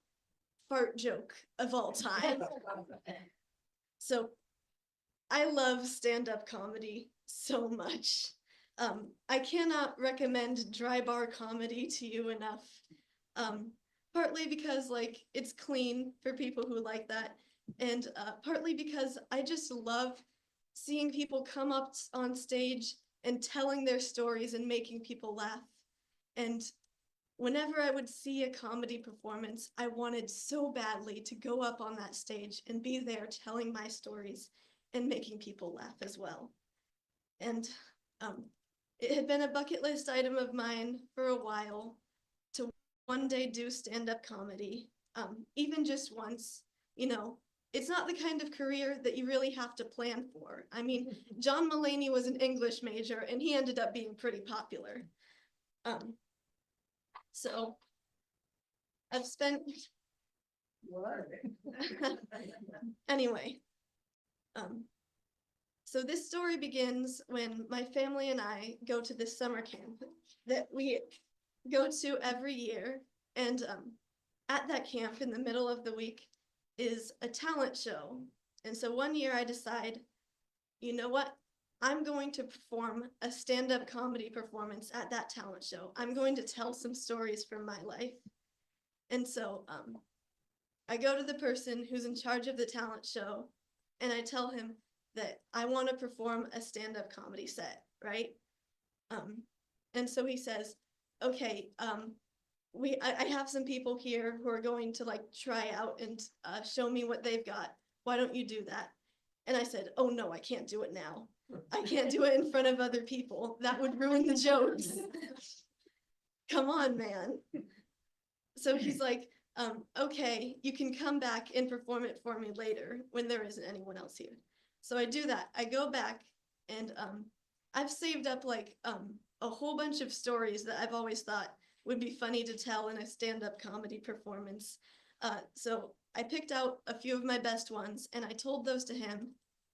fart joke of all time. So I love stand-up comedy so much. I cannot recommend dry bar comedy to you enough. Partly because like it's clean for people who like that, and partly because I just love seeing people come up on stage and telling their stories and making people laugh. And whenever I would see a comedy performance, I wanted so badly to go up on that stage and be there telling my stories and making people laugh as well. And it had been a bucket list item of mine for a while to one day do stand-up comedy, even just once. You know, it's not the kind of career that you really have to plan for. I mean, John Mulaney was an English major and he ended up being pretty popular. So I've spent, anyway, so this story begins when my family and I go to this summer camp that we go to every year. And at that camp in the middle of the week is a talent show. And so one year I decide, you know what? I'm going to perform a stand-up comedy performance at that talent show. I'm going to tell some stories from my life. And so I go to the person who's in charge of the talent show and I tell him that I want to perform a stand-up comedy set, right? And so he says, okay, I have some people here who are going to like try out and show me what they've got. Why don't you do that? And I said, oh no, I can't do it now. I can't do it in front of other people. That would ruin the jokes. Come on, man. So he's like, okay, you can come back and perform it for me later when there isn't anyone else here. So I do that. I go back and I've saved up like a whole bunch of stories that I've always thought would be funny to tell in a stand-up comedy performance. So I picked out a few of my best ones and I told those to him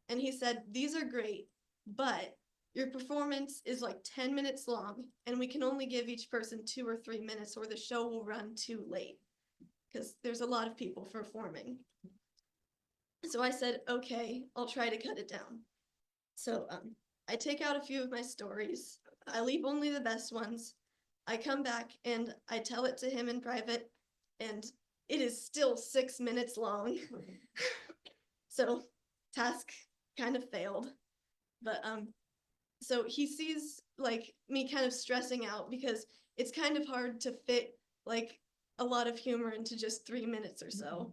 and he said, these are great, but your performance is like 10 minutes long and we can only give each person 2 or 3 minutes or the show will run too late because there's a lot of people performing. So I said, okay, I'll try to cut it down. So I take out a few of my stories. I leave only the best ones. I come back and I tell it to him in private and it is still 6 minutes long. So task kind of failed. But so he sees like me kind of stressing out because it's kind of hard to fit like a lot of humor into just 3 minutes or so.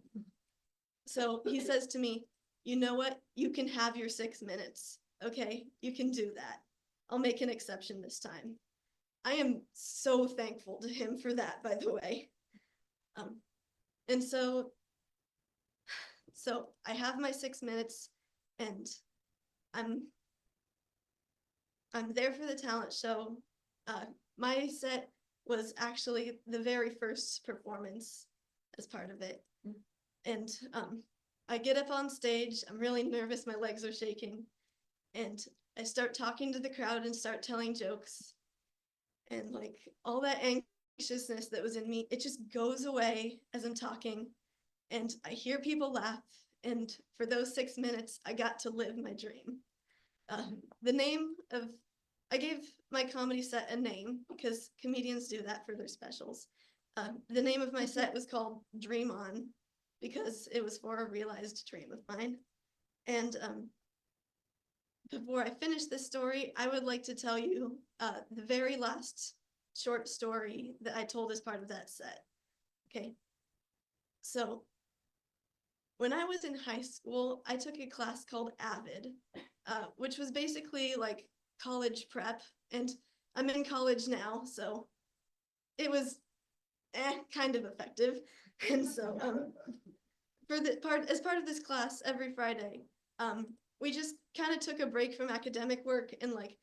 So he says to me, you know what? You can have your 6 minutes. Okay, you can do that. I'll make an exception this time. I am so thankful to him for that, by the way. And so I have my 6 minutes and I'm there for the talent show. My set was actually the very first performance as part of it. And I get up on stage, I'm really nervous, my legs are shaking. And I start talking to the crowd and start telling jokes. And like all that anxiousness that was in me, it just goes away as I'm talking. And I hear people laugh. And for those 6 minutes, I got to live my dream. I gave my comedy set a name because comedians do that for their specials. The name of my set was called Dream On because it was for a realized dream of mine. And before I finish this story, I would like to tell you the very last short story that I told as part of that set. Okay. So when I was in high school, I took a class called AVID, which was basically like college prep, and I'm in college now, so it was kind of effective. And so as part of this class every Friday, we just kind of took a break from academic work, and like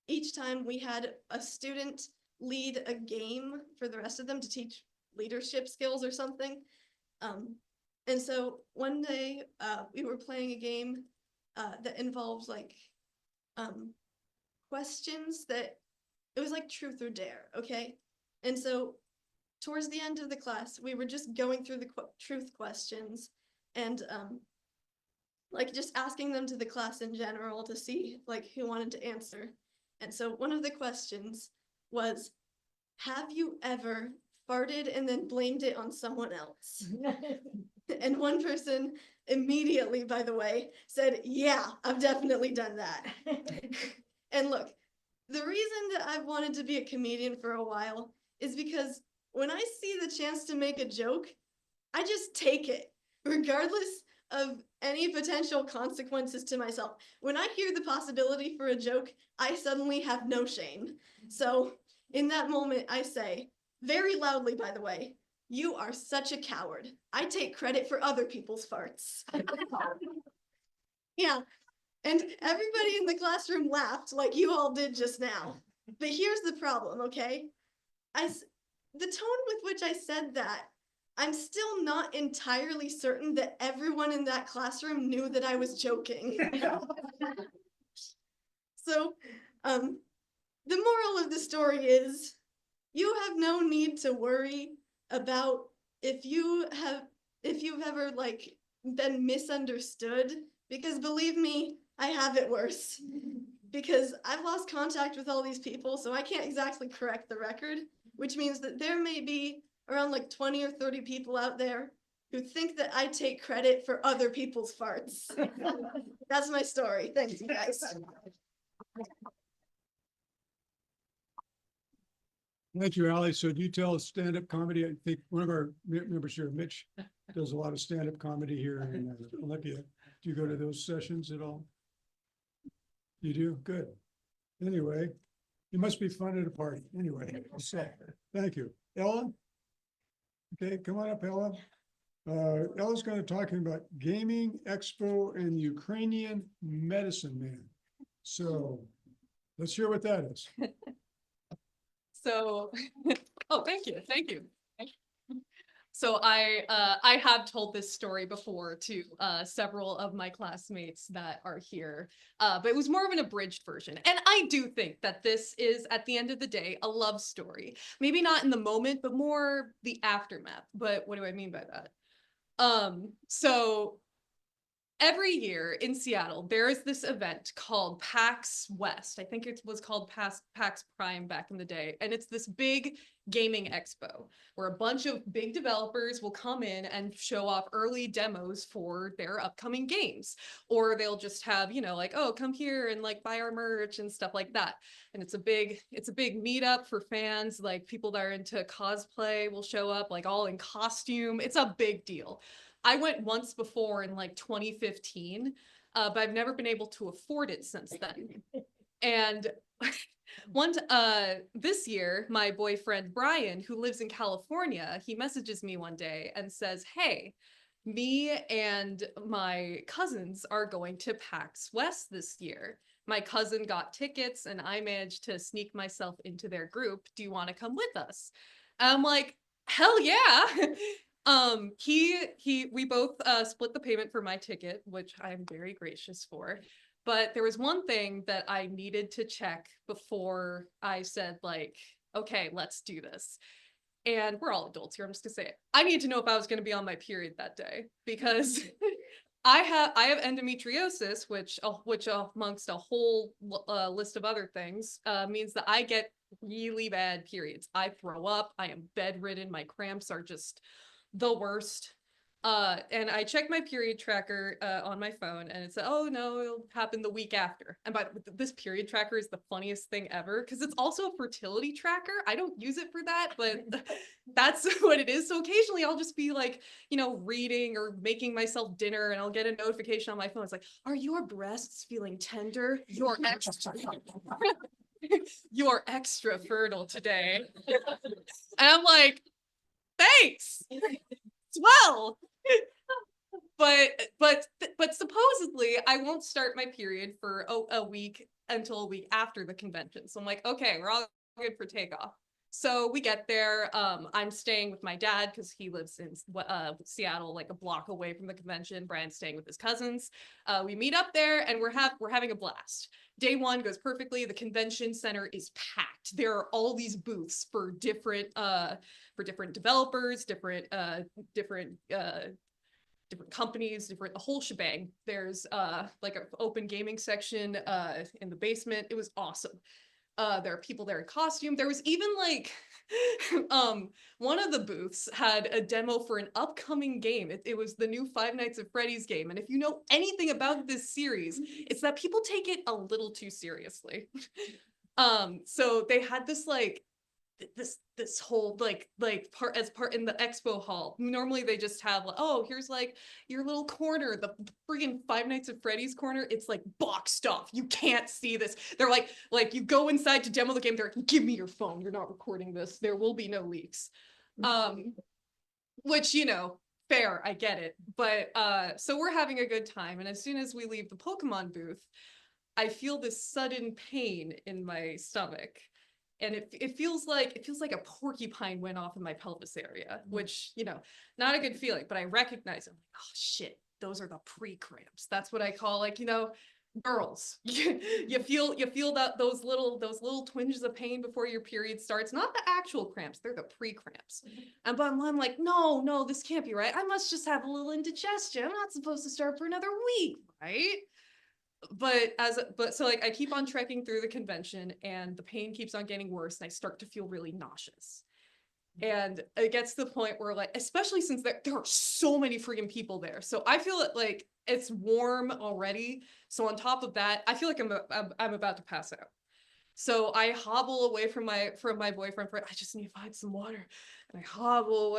each time we had a student lead a game for the rest of them to teach leadership skills or something. And so one day we were playing a game that involved like questions that it was like truth or dare, okay? And so towards the end of the class, we were just going through the truth questions and like just asking them to the class in general to see like who wanted to answer. And so one of the questions was, have you ever farted and then blamed it on someone else? And one person immediately, by the way, said, yeah, I've definitely done that. And look, the reason that I've wanted to be a comedian for a while is because when I see the chance to make a joke, I just take it, regardless of any potential consequences to myself. When I hear the possibility for a joke, I suddenly have no shame. So in that moment, I say, very loudly, by the way, you are such a coward. I take credit for other people's farts. Yeah, and everybody in the classroom laughed like you all did just now. But here's the problem, okay? The tone with which I said that, I'm still not entirely certain that everyone in that classroom knew that I was joking. So, the moral of the story is, you have no need to worry about if you've ever like been misunderstood, because believe me, I have it worse. Because I've lost contact with all these people, so I can't exactly correct the record, which means that there may be around like 20 or 30 people out there who think that I take credit for other people's farts. That's my story. Thanks, you guys. Thank you, Ally. So do you tell stand-up comedy? I think one of our members here, Mitch, does a lot of stand-up comedy here in Olympia. Do you go to those sessions at all? You do? Good. Anyway, it must be fun at a party. Anyway, so thank you. Ellen? Okay, come on up, Ellen. Ella's going to talk about Gaming Expo and Ukrainian Medicine Man. So let's hear what that is. So, oh, thank you. So I have told this story before to several of my classmates that are here, but it was more of an abridged version. And I do think that this is, at the end of the day, a love story. Maybe not in the moment, but more the aftermath. But what do I mean by that? So every year in Seattle, there is this event called PAX West. I think it was called PAX Prime back in the day. And it's this big gaming expo where a bunch of big developers will come in and show off early demos for their upcoming games. Or they'll just have, you know, like, oh, come here and like buy our merch and stuff like that. And it's a big meetup for fans. Like people that are into cosplay will show up like all in costume. It's a big deal. I went once before in like 2015, but I've never been able to afford it since then. And This year, my boyfriend Brian, who lives in California, he messages me one day and says, "Hey, me and my cousins are going to PAX West this year. My cousin got tickets and I managed to sneak myself into their group. Do you want to come with us?" And I'm like, hell yeah. We both split the payment for my ticket, which I'm very gracious for. But there was one thing that I needed to check before I said, like, okay, let's do this. And we're all adults here, I'm just gonna say it. I need to know if I was gonna be on my period that day, because I have endometriosis, which amongst a whole list of other things, means that I get really bad periods. I throw up, I am bedridden, my cramps are just the worst. And I checked my period tracker on my phone, and it said, "Oh no, it'll happen the week after." And this period tracker is the funniest thing ever, because it's also a fertility tracker. I don't use it for that, but that's what it is. So occasionally I'll just be like, reading or making myself dinner, and I'll get a notification on my phone. It's like, "Are your breasts feeling tender? You're you're extra fertile today." And I'm like, thanks. Well, but supposedly I won't start my period for a week until a week after the convention. So I'm like, okay, we're all good for takeoff. So we get there. I'm staying with my dad because he lives in Seattle, like a block away from the convention. Brian's staying with his cousins. We meet up there and we're having a blast. Day one goes perfectly. The convention center is packed. There are all these booths for different developers, different companies, the whole shebang. There's like an open gaming section in the basement. It was awesome. There are people there in costume. There was even like one of the booths had a demo for an upcoming game. It was the new Five Nights at Freddy's game. And if you know anything about this series, it's that people take it a little too seriously. So they had this like this whole like part in the expo hall. Normally they just have like, "Oh, here's like your little corner, the friggin' Five Nights at Freddy's corner." It's like boxed off. You can't see this. They're like you go inside to demo the game. They're like, "Give me your phone. You're not recording this. There will be no leaks." Which, fair, I get it. But so we're having a good time. And as soon as we leave the Pokemon booth, I feel this sudden pain in my stomach. And it feels like a porcupine went off in my pelvis area, which, not a good feeling, but I recognize it. I'm like, oh shit, those are the pre-cramps. That's what I call girls. You feel that those little twinges of pain before your period starts, not the actual cramps, they're the pre-cramps. And but I'm like, no, this can't be right. I must just have a little indigestion. I'm not supposed to start for another week, right? So I keep on trekking through the convention and the pain keeps on getting worse and I start to feel really nauseous. And it gets to the point where especially since there are so many freaking people there. So I feel like it's warm already. So on top of that, I feel like I'm about to pass out. So I hobble away from my boyfriend I just need to find some water. And I hobble.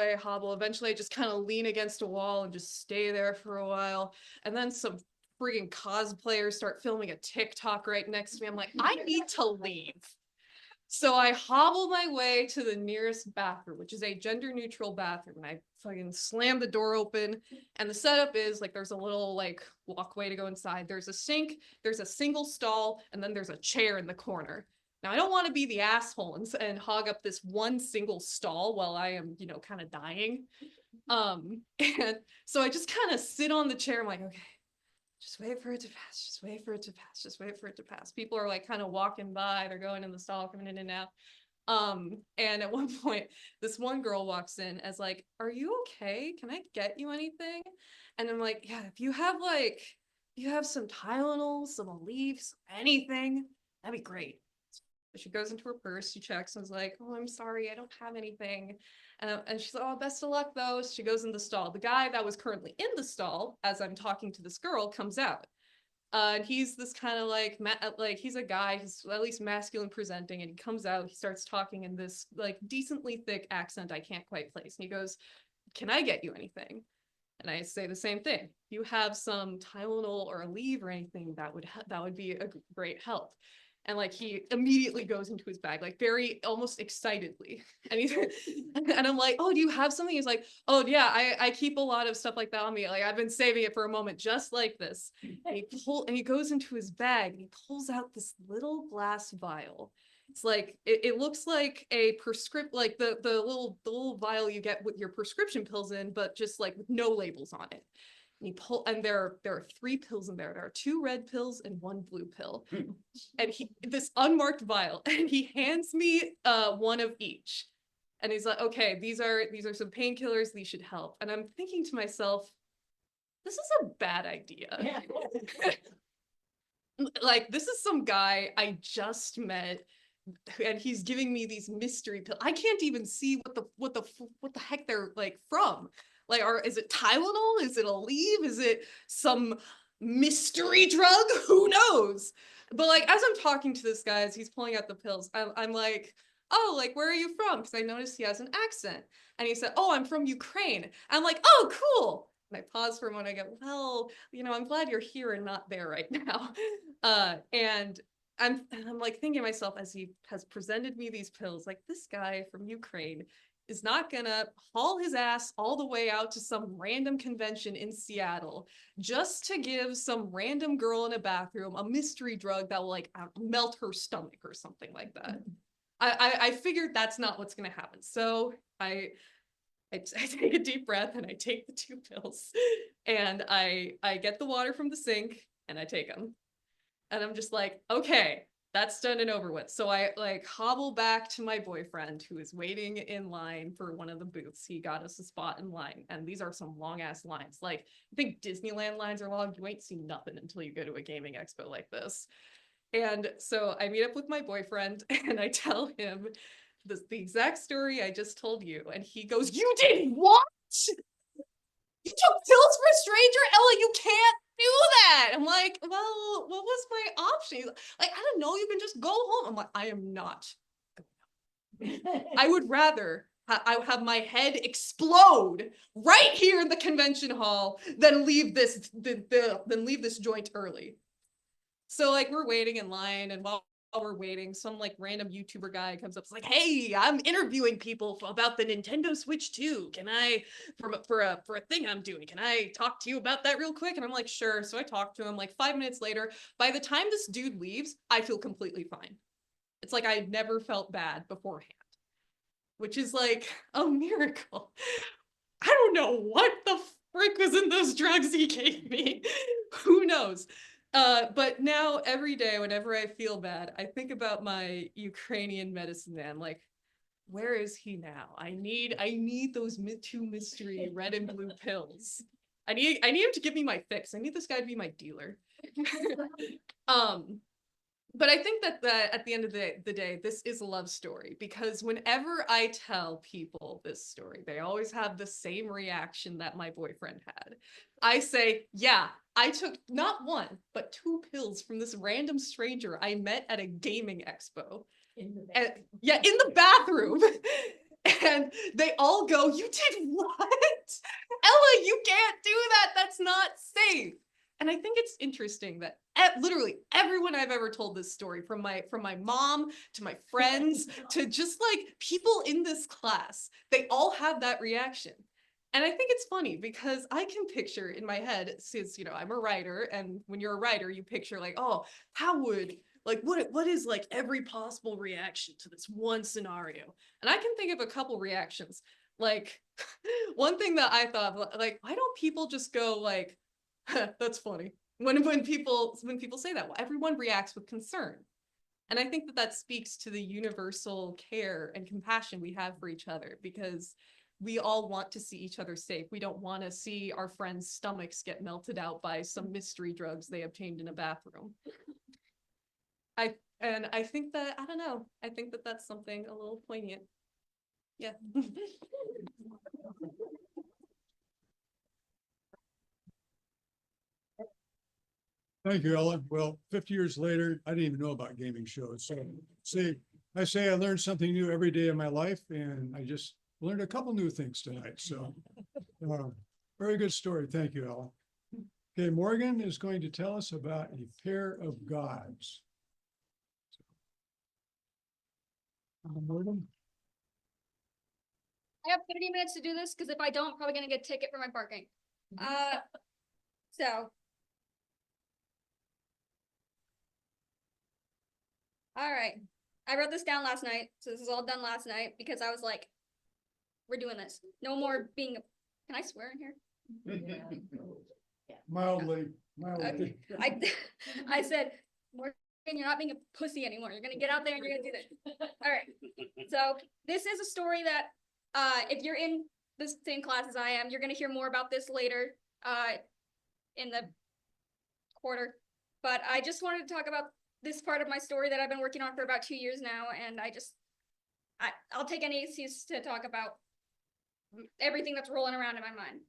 Eventually I just kind of lean against a wall and just stay there for a while. And then some friggin' cosplayers start filming a TikTok right next to me. I'm like, I need to leave. So I hobble my way to the nearest bathroom, which is a gender neutral bathroom. And I fucking slam the door open. And the setup is there's a little walkway to go inside. There's a sink, there's a single stall, and then there's a chair in the corner. Now I don't want to be the asshole and hog up this one single stall while I am, kind of dying. And so I just kind of sit on the chair. I'm like, okay, just wait for it to pass. Just wait for it to pass. Just wait for it to pass. People are kind of walking by. They're going in the stall, coming in and out. And at one point, this one girl walks in as "Are you okay? Can I get you anything?" And I'm like, yeah, if you have some Tylenol, some Aleve, anything, that'd be great. She goes into her purse, she checks and is like, "Oh, I'm sorry, I don't have anything." And she's like, "Oh, best of luck though." She goes in the stall. The guy that was currently in the stall, as I'm talking to this girl, comes out. And he's this kind of he's a guy, he's at least masculine presenting, and he comes out, he starts talking in this decently thick accent I can't quite place. And he goes, "Can I get you anything?" And I say the same thing. If you have some Tylenol or Aleve or anything, that would be a great help. And like he immediately goes into his bag, like very almost excitedly. And he's and I'm like, oh, do you have something? He's like, oh yeah, I keep a lot of stuff like that on me. Like I've been saving it for a moment just like this. And he goes into his bag and he pulls out this little glass vial. It's like it looks like a like the little vial you get with your prescription pills in, but just like with no labels on it. And there are 3 pills in there. There are 2 red pills and 1 blue pill. And this unmarked vial, and he hands me one of each. And he's like, okay, these are some painkillers, these should help. And I'm thinking to myself, this is a bad idea. Like, this is some guy I just met, and he's giving me these mystery pills. I can't even see what the heck they're like from. Like, is it Tylenol? Is it Aleve? Is it some mystery drug? Who knows? But like, as I'm talking to this guy, as he's pulling out the pills, I'm like, oh, like, where are you from? Because I noticed he has an accent. And he said, oh, I'm from Ukraine. I'm like, oh, cool. And I pause for a moment. I go, well, I'm glad you're here and not there right now. And I'm like thinking to myself, as he has presented me these pills, like, this guy from Ukraine is not gonna haul his ass all the way out to some random convention in Seattle just to give some random girl in a bathroom a mystery drug that will like melt her stomach or something like that. I figured that's not what's gonna happen. So I take a deep breath and I take the 2 pills and I get the water from the sink and I take them. And I'm just like, okay, that's done and over with. So I like hobble back to my boyfriend who is waiting in line for one of the booths. He got us a spot in line. And these are some long ass lines. Like, I think Disneyland lines are long. You ain't seen nothing until you go to a gaming expo like this. And so I meet up with my boyfriend and I tell him the exact story I just told you. And he goes, you did what? You took pills for a stranger? Ella, you can't do that. I'm like, well, what was my option? He's like, I don't know, you can just go home. I'm like, I am not. I would rather I have my head explode right here in the convention hall than leave this than leave this joint early. So like we're waiting in line, and while we're waiting, some like random YouTuber guy comes up, it's like, hey, I'm interviewing people about the Nintendo Switch 2. Can I, for a thing I'm doing, can I talk to you about that real quick? And I'm like, sure. So I talk to him. Like 5 minutes later, by the time this dude leaves, I feel completely fine. It's like I never felt bad beforehand, which is like a miracle. I don't know what the frick was in those drugs he gave me. Who knows? But now every day, whenever I feel bad, I think about my Ukrainian medicine man. Like, where is he now? I need those 2 mystery red and blue pills. I need him to give me my fix. I need this guy to be my dealer. But I think that at the end of the day, this is a love story, because whenever I tell people this story, they always have the same reaction that my boyfriend had. I say, yeah, I took not 1, but 2 pills from this random stranger I met at a gaming expo. In the bathroom. And they all go, you did what? Ella, you can't do that. That's not safe. And I think it's interesting that literally everyone I've ever told this story, from my mom to my friends to just like people in this class, they all have that reaction. And I think it's funny because I can picture in my head, since, I'm a writer, and when you're a writer, you picture like, oh, how would, like, what is like every possible reaction to this one scenario? And I can think of a couple reactions. Like, one thing that I thought, like, why don't people just go like, that's funny. When people say that, well, everyone reacts with concern. And I think that speaks to the universal care and compassion we have for each other, because we all want to see each other safe. We don't want to see our friends' stomachs get melted out by some mystery drugs they obtained in a bathroom. I think that, I don't know, I think that that's something a little poignant. Yeah. Thank you, Ellen. Well, 50 years later, I didn't even know about gaming shows. So I say I learned something new every day of my life, and I just learned a couple new things tonight. So very good story. Thank you, Ellen. Okay, Morgan is going to tell us about a pair of gods. So I have 30 minutes to do this, because if I don't, I'm probably gonna get a ticket for my parking. So. All right, I wrote this down last night, so this is all done last night, because I was like, we're doing this. No more being, can I swear in here? Mildly, Okay. I said, Morgan, you're not being a pussy anymore. You're gonna get out there and you're gonna do this. All right. So this is a story that, if you're in the same class as I am, you're gonna hear more about this later, in the quarter. But I just wanted to talk about this part of my story that I've been working on for about 2 years now, and I'll take any excuse to talk about everything that's rolling around in my mind.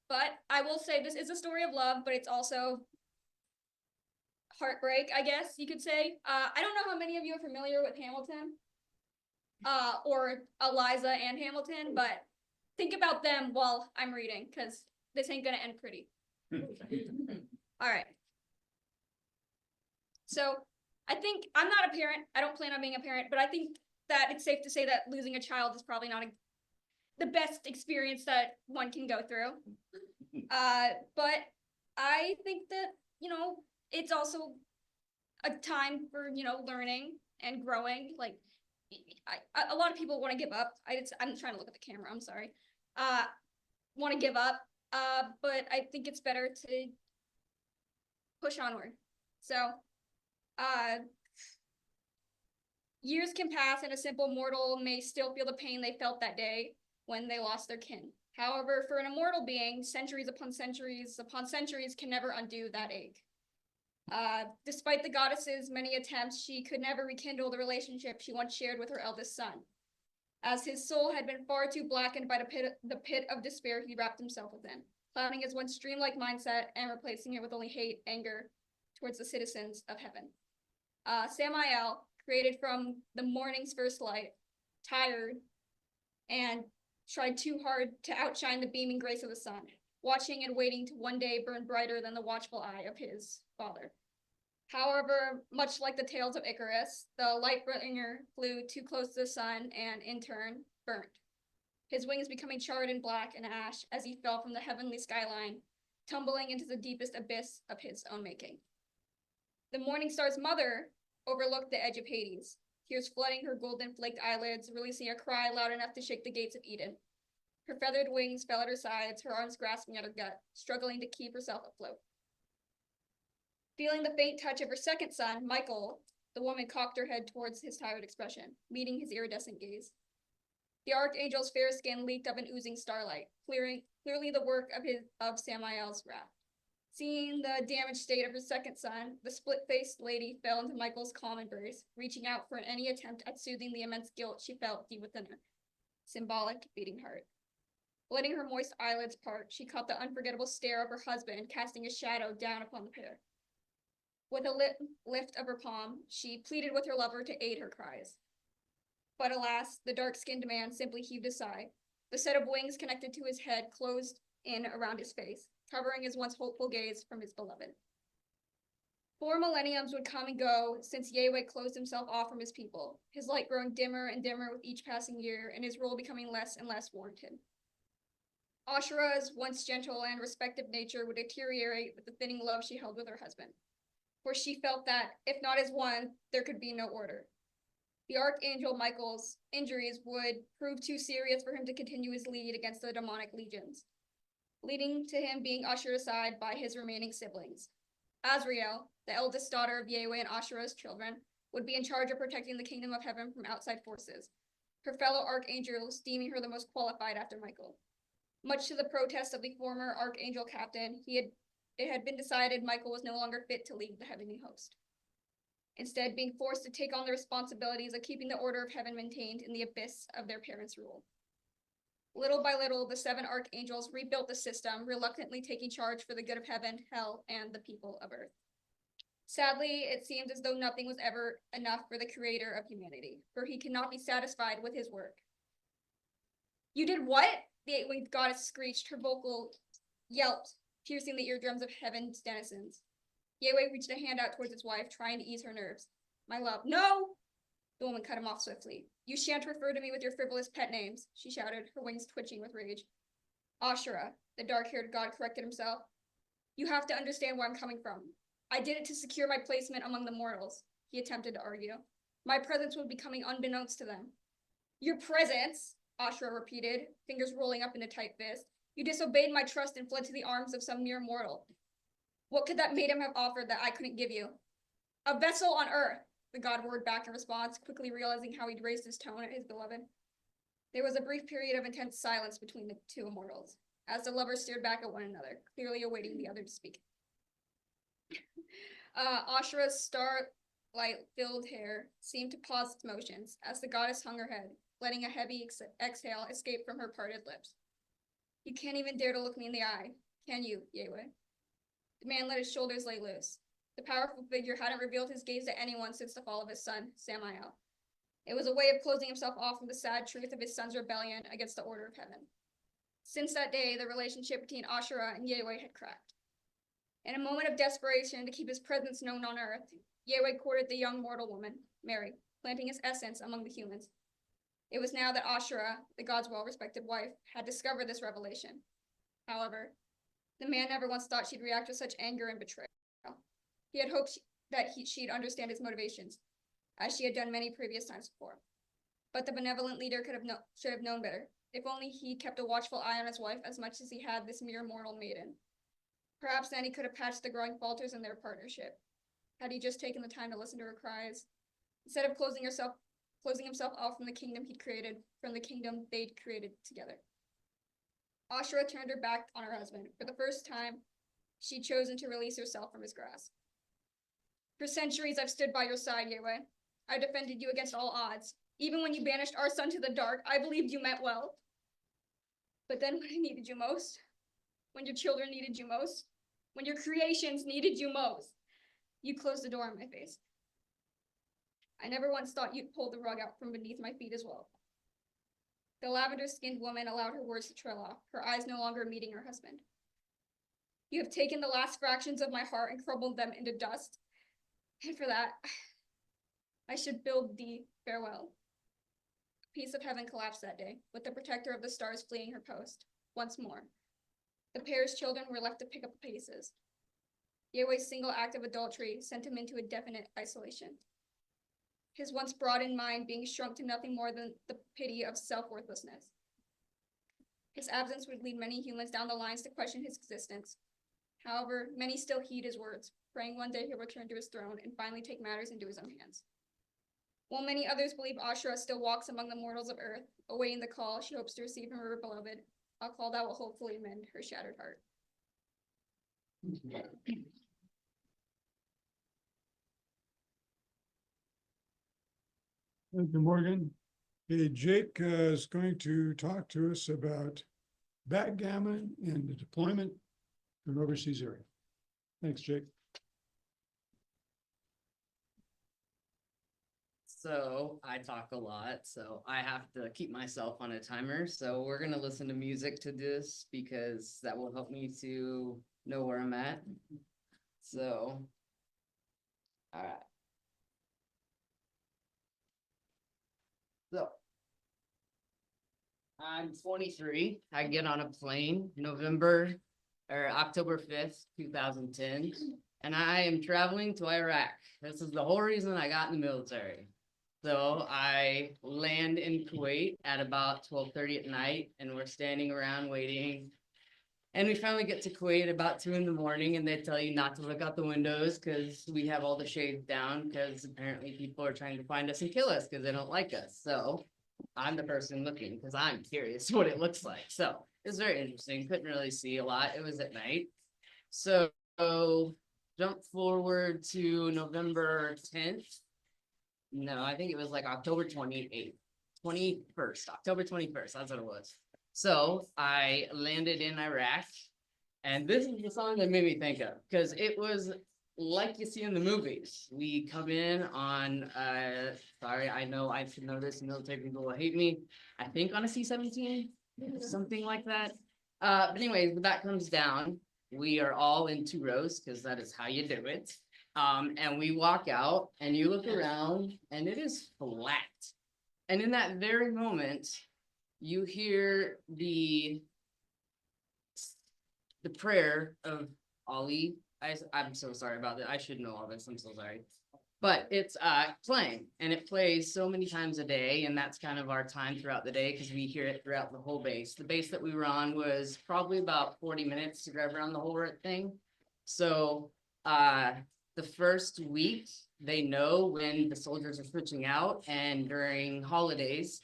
But I will say this is a story of love, but it's also heartbreak, I guess you could say. I don't know how many of you are familiar with Hamilton, or Eliza and Hamilton, but think about them while I'm reading, because this ain't gonna end pretty. All right. So I think I'm not a parent. I don't plan on being a parent, but I think that it's safe to say that losing a child is probably not the best experience that one can go through. But I think that, it's also a time for, learning and growing. Like, a lot of people want to give up. I'm trying to look at the camera. I'm sorry. Want to give up. But I think it's better to push onward. So, years can pass and a simple mortal may still feel the pain they felt that day when they lost their kin. However, for an immortal being, centuries upon centuries can never undo that ache. Despite the goddess's many attempts, she could never rekindle the relationship she once shared with her eldest son. As his soul had been far too blackened by the pit of despair he wrapped himself within, clouding his once streamlike mindset and replacing it with only hate, anger towards the citizens of heaven. Samael, created from the morning's first light, tired and tried too hard to outshine the beaming grace of the sun, watching and waiting to one day burn brighter than the watchful eye of his father. However, much like the tales of Icarus, the light bringer flew too close to the sun and, in turn, burnt, his wings becoming charred and black and ash as he fell from the heavenly skyline, tumbling into the deepest abyss of his own making. The morning star's mother overlooked the edge of Hades, tears flooding her golden flaked eyelids, releasing a cry loud enough to shake the gates of Eden. Her feathered wings fell at her sides, her arms grasping at her gut, struggling to keep herself afloat. Feeling the faint touch of her second son, Michael, the woman cocked her head towards his tired expression, meeting his iridescent gaze. The archangel's fair skin leaked up in oozing starlight, clearly the work of Samael's wrath. Seeing the damaged state of her second son, the split-faced lady fell into Michael's calm embrace, reaching out for any attempt at soothing the immense guilt she felt deep within her. Symbolic beating heart. Letting her moist eyelids part, she caught the unforgettable stare of her husband, casting a shadow down upon the pair. With a lift of her palm, she pleaded with her lover to aid her cries. But alas, the dark-skinned man simply heaved a sigh. The set of wings connected to his head closed in around his face, covering his once hopeful gaze from his beloved. 4 millenniums would come and go since Yahweh closed himself off from his people, his light growing dimmer and dimmer with each passing year, and his role becoming less and less warranted. Ashura's once gentle and respective nature would deteriorate with the thinning love she held with her husband, for she felt that, if not as one, there could be no order. The Archangel Michael's injuries would prove too serious for him to continue his lead against the demonic legions, leading to him being ushered aside by his remaining siblings. Azrael, the eldest daughter of Yahweh and Ashura's children, would be in charge of protecting the kingdom of heaven from outside forces, her fellow archangels deeming her the most qualified after Michael. Much to the protest of the former archangel captain, it had been decided Michael was no longer fit to lead the heavenly host, instead being forced to take on the responsibilities of keeping the order of heaven maintained in the abyss of their parents' rule. Little by little, the 7 archangels rebuilt the system, reluctantly taking charge for the good of heaven, hell, and the people of earth. Sadly, it seemed as though nothing was ever enough for the creator of humanity, for he cannot be satisfied with his work. You did what? The 8-winged goddess screeched, her vocal yelped, piercing the eardrums of heaven's denizens. Yahweh reached a hand out towards his wife, trying to ease her nerves. My love, no! The woman cut him off swiftly. You shan't refer to me with your frivolous pet names, she shouted, her wings twitching with rage. Ashura, the dark-haired god corrected himself. You have to understand where I'm coming from. I did it to secure my placement among the mortals, he attempted to argue. My presence would be coming unbeknownst to them. Your presence, Ashura repeated, fingers rolling up in a tight fist. You disobeyed my trust and fled to the arms of some mere mortal. What could that maiden have offered that I couldn't give you? A vessel on earth, the god roared back in response, quickly realizing how he'd raised his tone at his beloved. There was a brief period of intense silence between the two immortals, as the lovers stared back at one another, clearly awaiting the other to speak. Ashura's starlight-filled hair seemed to pause its motions as the goddess hung her head, letting a heavy exhale escape from her parted lips. You can't even dare to look me in the eye, can you, Yewei? The man let his shoulders lay loose. The powerful figure hadn't revealed his gaze to anyone since the fall of his son, Samael. It was a way of closing himself off from the sad truth of his son's rebellion against the order of heaven. Since that day, the relationship between Ashura and Yewei had cracked. In a moment of desperation to keep his presence known on earth, Yewei courted the young mortal woman, Mary, planting his essence among the humans. It was now that Ashura, the god's well-respected wife, had discovered this revelation. However, the man never once thought she'd react with such anger and betrayal. He had hoped she'd understand his motivations, as she had done many previous times before. But the benevolent leader should have known better, if only he kept a watchful eye on his wife as much as he had this mere mortal maiden. Perhaps then he could have patched the growing falters in their partnership, had he just taken the time to listen to her cries, instead of closing himself off from the kingdom he'd created, from the kingdom they'd created together. Ashura turned her back on her husband. For the first time, she'd chosen to release herself from his grasp. For centuries, I've stood by your side, Yewei. I defended you against all odds. Even when you banished our son to the dark, I believed you meant well. But then when I needed you most, when your children needed you most, when your creations needed you most, you closed the door on my face. I never once thought you'd pull the rug out from beneath my feet as well. The lavender-skinned woman allowed her words to trail off, her eyes no longer meeting her husband. You have taken the last fractions of my heart and crumbled them into dust. And for that, I should bid thee farewell. A piece of heaven collapsed that day, with the protector of the stars fleeing her post. Once more, the pair's children were left to pick up the pieces. Yewei's single act of adultery sent him into a definite isolation. His once broadened mind being shrunk to nothing more than the pity of self-worthlessness. His absence would lead many humans down the lines to question his existence. However, many still heed his words, praying one day he'll return to his throne and finally take matters into his own hands. While many others believe Ashura still walks among the mortals of earth, awaiting the call she hopes to receive from her beloved, a call that will hopefully mend her shattered heart. Thank you, Morgan. Okay, Jake is going to talk to us about backgammon and the deployment in an overseas area. Thanks, Jake. So I talk a lot, so I have to keep myself on a timer. So we're gonna listen to music to this because that will help me to know where I'm at. So, all right. So I'm 23. I get on a plane October 5th, 2010, and I am traveling to Iraq. This is the whole reason I got in the military. So I land in Kuwait at about 12:30 at night, and we're standing around waiting. And we finally get to Kuwait about 2 in the morning, and they tell you not to look out the windows because we have all the shades down because apparently people are trying to find us and kill us because they don't like us. So I'm the person looking because I'm curious what it looks like. So it's very interesting. Couldn't really see a lot. It was at night. So jump forward to November 10th. No, I think it was like October 21st, October 21st. That's what it was. So I landed in Iraq, and this is the song that made me think of, because it was like you see in the movies. We come in on, sorry, I know I should know this, military people will hate me. I think on a C-17, something like that. But anyways, that comes down. We are all in 2 rows, because that is how you do it. And we walk out and you look around and it is flat. And in that very moment, you hear the prayer of Ali. I'm so sorry about that. I should know all this. I'm so sorry. But it's playing, and it plays so many times a day, and that's kind of our time throughout the day because we hear it throughout the whole base. The base that we were on was probably about 40 minutes to drive around the whole thing. So the first week, they know when the soldiers are switching out, and during holidays,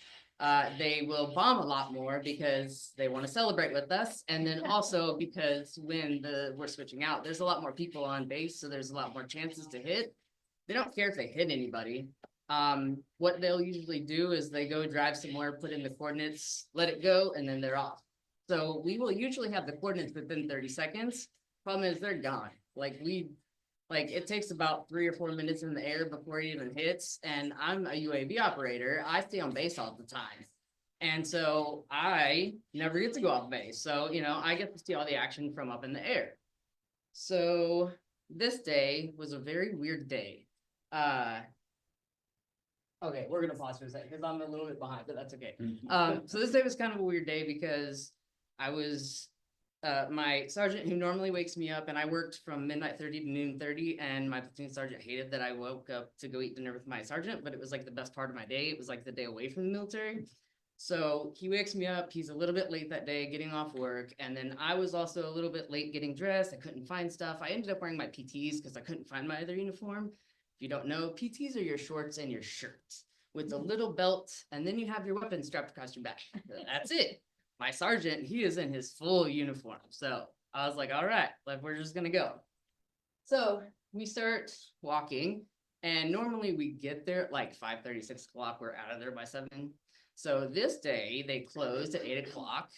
they will bomb a lot more because they want to celebrate with us. And then also because when we're switching out, there's a lot more people on base, so there's a lot more chances to hit. They don't care if they hit anybody. What they'll usually do is they go drive somewhere, put in the coordinates, let it go, and then they're off. So we will usually have the coordinates within 30 seconds. Problem is they're gone. It takes about 3 or 4 minutes in the air before it even hits. And I'm a UAV operator. I stay on base all the time. And so I never get to go off base. So, I get to see all the action from up in the air. So this day was a very weird day. Okay, we're gonna pause for a second because I'm a little bit behind, but that's okay. So this day was kind of a weird day because I was my sergeant who normally wakes me up, and I worked from midnight 30 to noon 30, and my platoon sergeant hated that I woke up to go eat dinner with my sergeant, but it was like the best part of my day. It was like the day away from the military. So he wakes me up, he's a little bit late that day getting off work, and then I was also a little bit late getting dressed. I couldn't find stuff. I ended up wearing my PTs because I couldn't find my other uniform. If you don't know, PTs are your shorts and your shirts with a little belt, and then you have your weapon strapped across your back. That's it. My sergeant, he is in his full uniform. So I was like, all right, we're just gonna go. So we start walking, and normally we get there at like 5:30, 6 o'clock. We're out of there by 7. So this day they closed at 8 o'clock.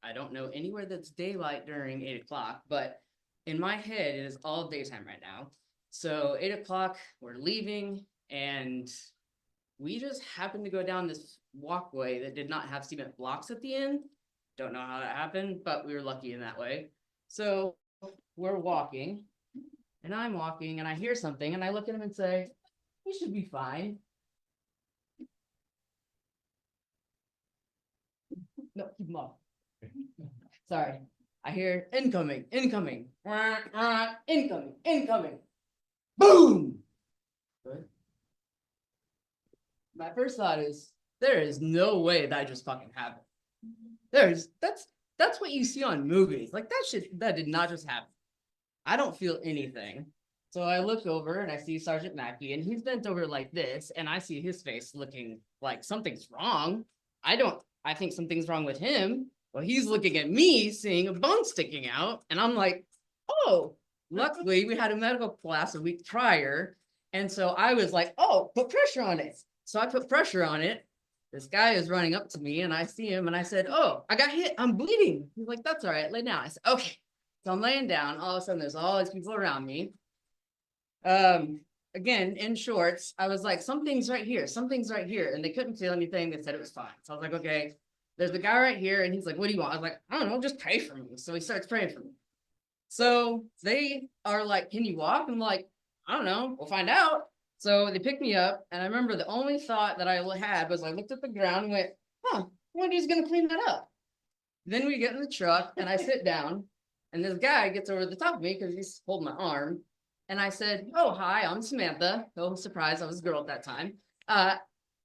I don't know anywhere that's daylight during 8 o'clock, but in my head, it is all daytime right now. So 8 o'clock, we're leaving, and we just happened to go down this walkway that did not have cement blocks at the end. Don't know how that happened, but we were lucky in that way. So we're walking, and I'm walking, and I hear something, and I look at him and say, "We should be fine." No, keep him off. Sorry. I hear incoming, incoming, incoming, incoming. Boom! Good. My first thought is, there is no way that just fucking happened. That's what you see on movies. Like that did not just happen. I don't feel anything. So I look over and I see Sergeant Mackey, and he's bent over like this, and I see his face looking like something's wrong. I think something's wrong with him. Well, he's looking at me, seeing a bone sticking out, and I'm like, oh. Luckily, we had a medical class a week prior, and so I was like, oh, put pressure on it. So I put pressure on it. This guy is running up to me, and I see him, and I said, oh, I got hit. I'm bleeding. He's like, that's all right. Lay down. I said, okay. So I'm laying down. All of a sudden, there's all these people around me. Again, in shorts, I was like, something's right here. Something's right here. And they couldn't feel anything. They said it was fine. So I was like, okay, there's a guy right here. And he's like, what do you want? I was like, I don't know, just pray for me. So he starts praying for me. So they are like, can you walk? I'm like, I don't know, we'll find out. So they picked me up, and I remember the only thought that I had was I looked at the ground and went, huh, who's gonna clean that up? Then we get in the truck, and I sit down, and this guy gets over the top of me because he's holding my arm. And I said, oh, hi, I'm Samantha. Oh, surprise, I was a girl at that time.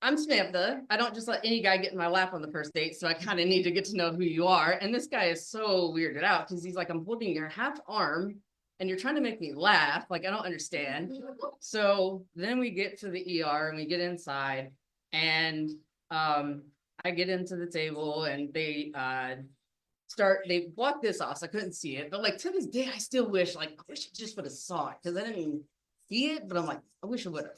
I'm Samantha. I don't just let any guy get in my lap on the first date, so I kind of need to get to know who you are. And this guy is so weirded out because he's like, I'm holding your half arm and you're trying to make me laugh. Like, I don't understand. So then we get to the ER and we get inside, and I get into the table, and they blocked this off, so I couldn't see it. But like to this day, I still wish I just would have saw it because I didn't even see it, but I'm like, I wish I would have.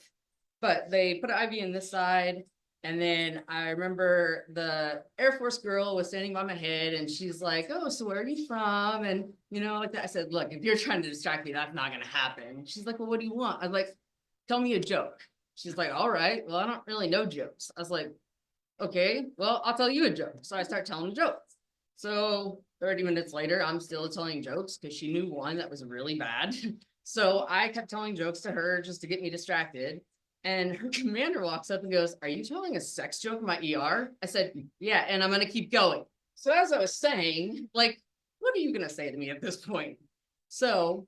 But they put an IV in this side, and then I remember the Air Force girl was standing by my head, and she's like, oh, so where are you from? And, like that. I said, look, if you're trying to distract me, that's not going to happen. She's like, well, what do you want? I was like, tell me a joke. She's like, all right, well, I don't really know jokes. I was like, okay, well, I'll tell you a joke. So I start telling jokes. So 30 minutes later, I'm still telling jokes because she knew one that was really bad. So I kept telling jokes to her just to get me distracted. And her commander walks up and goes, "Are you telling a sex joke in my ER?" I said, "Yeah, and I'm gonna keep going." So as I was saying, like, what are you gonna say to me at this point? So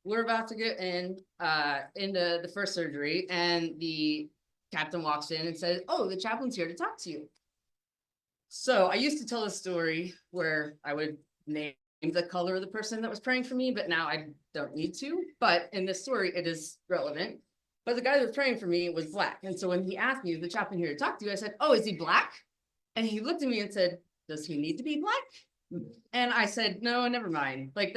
we're about to get into the first surgery, and the captain walks in and says, "Oh, the chaplain's here to talk to you." So I used to tell a story where I would name the color of the person that was praying for me, but now I don't need to. But in this story, it is relevant. But the guy that was praying for me was black. And so when he asked me, "Is the chaplain here to talk to you?" I said, "Oh, is he black?" And he looked at me and said, "Does he need to be black?" And I said, "No, never mind. Like,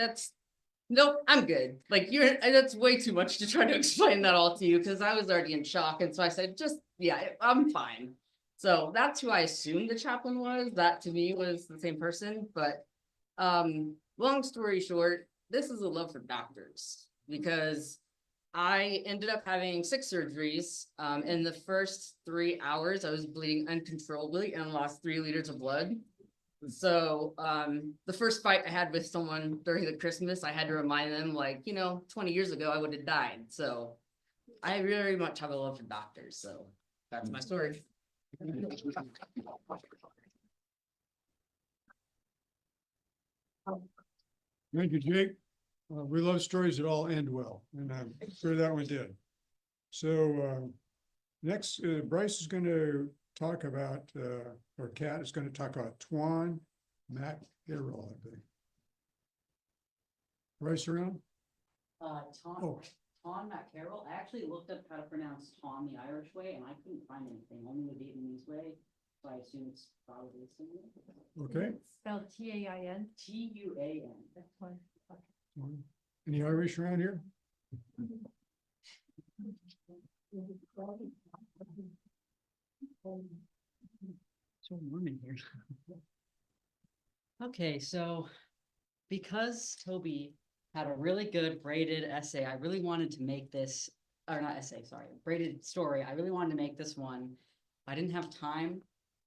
nope, I'm good. Like, that's way too much to try to explain that all to you, because I was already in shock." And so I said, "Yeah, I'm fine." So that's who I assumed the chaplain was. That to me was the same person. But long story short, this is a love for doctors, because I ended up having 6 surgeries. In the first 3 hours, I was bleeding uncontrollably and lost 3 liters of blood. So the first fight I had with someone during the Christmas, I had to remind them, like, 20 years ago, I would have died. So I very much have a love for doctors. So that's my story. Thank you, Jake. We love stories that all end well, and I'm sure that one did. So next, Bryce is going to talk about, or Kat is going to talk about Twan McHerrill, I think. Bryce around? Tom McCarroll, I actually looked up how to pronounce Tom the Irish way, and I couldn't find anything, only the Vietnamese way, so I assume it's probably similar. Okay. Spelled T-A-I-N. T-U-A-N. That's one. Any Irish around here? So warm in here. Okay, so because Toby had a really good braided essay, I really wanted to make this, or not essay, sorry, braided story. I really wanted to make this one. I didn't have time,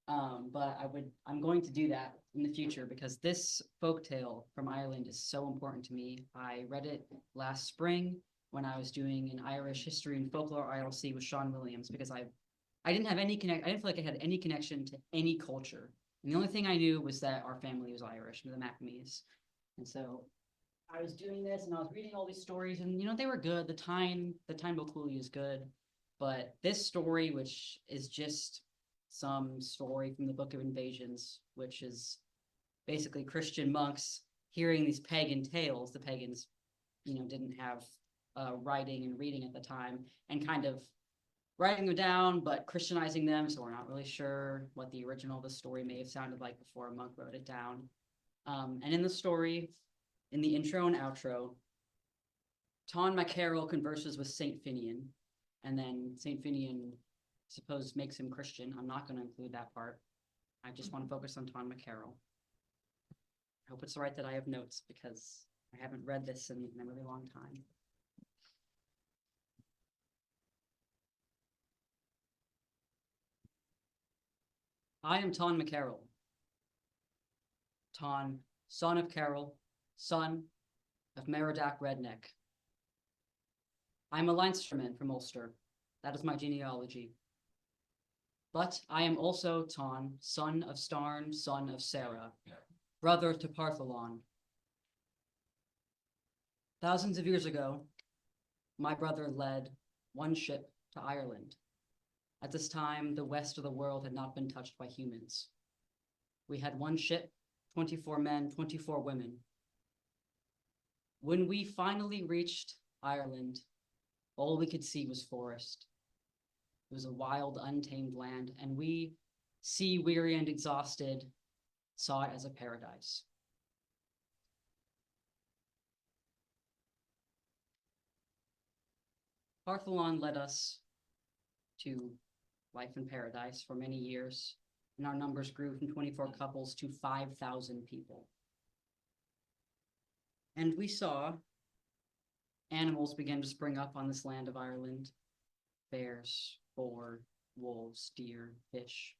but I'm going to do that in the future because this folktale from Ireland is so important to me. I read it last spring when I was doing an Irish history and folklore ILC with Sean Williams, because I didn't have any I didn't feel like I had any connection to any culture. And the only thing I knew was that our family was Irish, the Maccabees. And so I was doing this and I was reading all these stories, and they were good. The Tyne Bochuli is good. But this story, which is just some story from the Book of Invasions, which is basically Christian monks hearing these pagan tales. The pagans, didn't have writing and reading at the time, and kind of writing them down, but Christianizing them. So we're not really sure what the original of the story may have sounded like before a monk wrote it down. And in the story, in the intro and outro, Tom McCarroll converses with Saint Finian, and then Saint Finian, suppose, makes him Christian. I'm not going to include that part. I just want to focus on Tom McCarroll. I hope it's right that I have notes, because I haven't read this in a really long time. I am Ton McCarroll. Ton, son of Carol, son of Meridak Redneck. I am a Leinsterman from Ulster. That is my genealogy. But I am also Ton, son of Starn, son of Sarah, brother to Partholon. Thousands of years ago, my brother led one ship to Ireland. At this time, the west of the world had not been touched by humans. We had one ship, 24 men, 24 women. When we finally reached Ireland, all we could see was forest. It was a wild, untamed land, and we, sea-weary and exhausted, saw it as a paradise. Partholon led us to life in paradise for many years, and our numbers grew from 24 couples to 5,000 people. And we saw animals begin to spring up on this land of Ireland: bears, boar, wolves, deer, fish.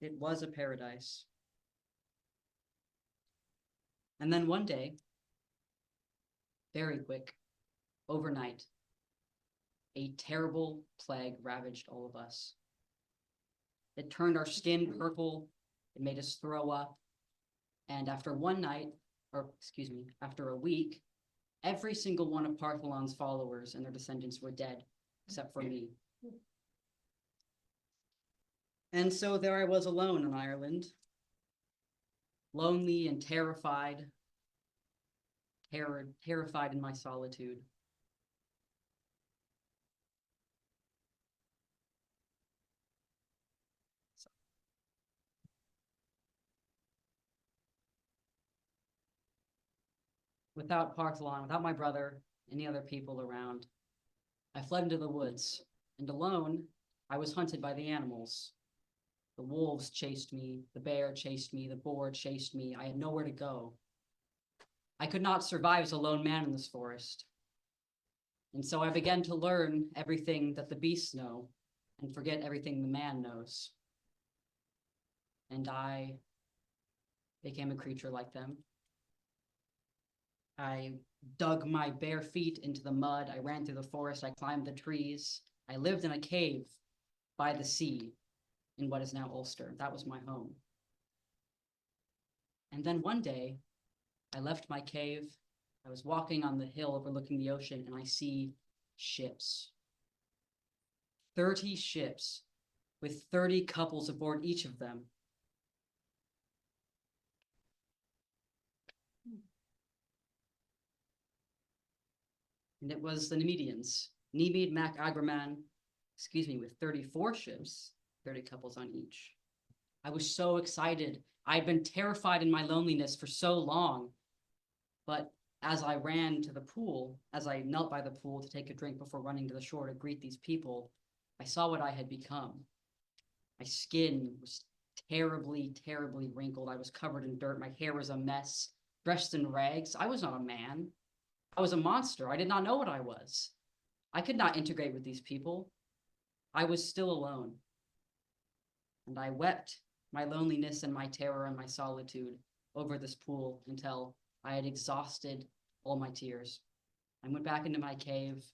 It was a paradise. And then one day, very quick, overnight, a terrible plague ravaged all of us. It turned our skin purple, it made us throw up, and after one night, or excuse me, after a week, every single one of Partholon's followers and their descendants were dead, except for me. And so there I was alone in Ireland, lonely and terrified, terrified in my solitude. Without Partholon, without my brother, any other people around, I fled into the woods, and alone, I was hunted by the animals. The wolves chased me, the bear chased me, the boar chased me. I had nowhere to go. I could not survive as a lone man in this forest. And so I began to learn everything that the beasts know and forget everything the man knows. And I became a creature like them. I dug my bare feet into the mud. I ran through the forest. I climbed the trees. I lived in a cave by the sea in what is now Ulster. That was my home. And then one day, I left my cave. I was walking on the hill overlooking the ocean, and I see ships. 30 ships with 30 couples aboard each of them. And it was the Nemedians, Nemed Mac Agraman, with 34 ships, 30 couples on each. I was so excited. I'd been terrified in my loneliness for so long. But as I ran to the pool, as I knelt by the pool to take a drink before running to the shore to greet these people, I saw what I had become. My skin was terribly, terribly wrinkled. I was covered in dirt. My hair was a mess, dressed in rags. I was not a man. I was a monster. I did not know what I was. I could not integrate with these people. I was still alone. And I wept my loneliness and my terror and my solitude over this pool until I had exhausted all my tears. I went back into my cave,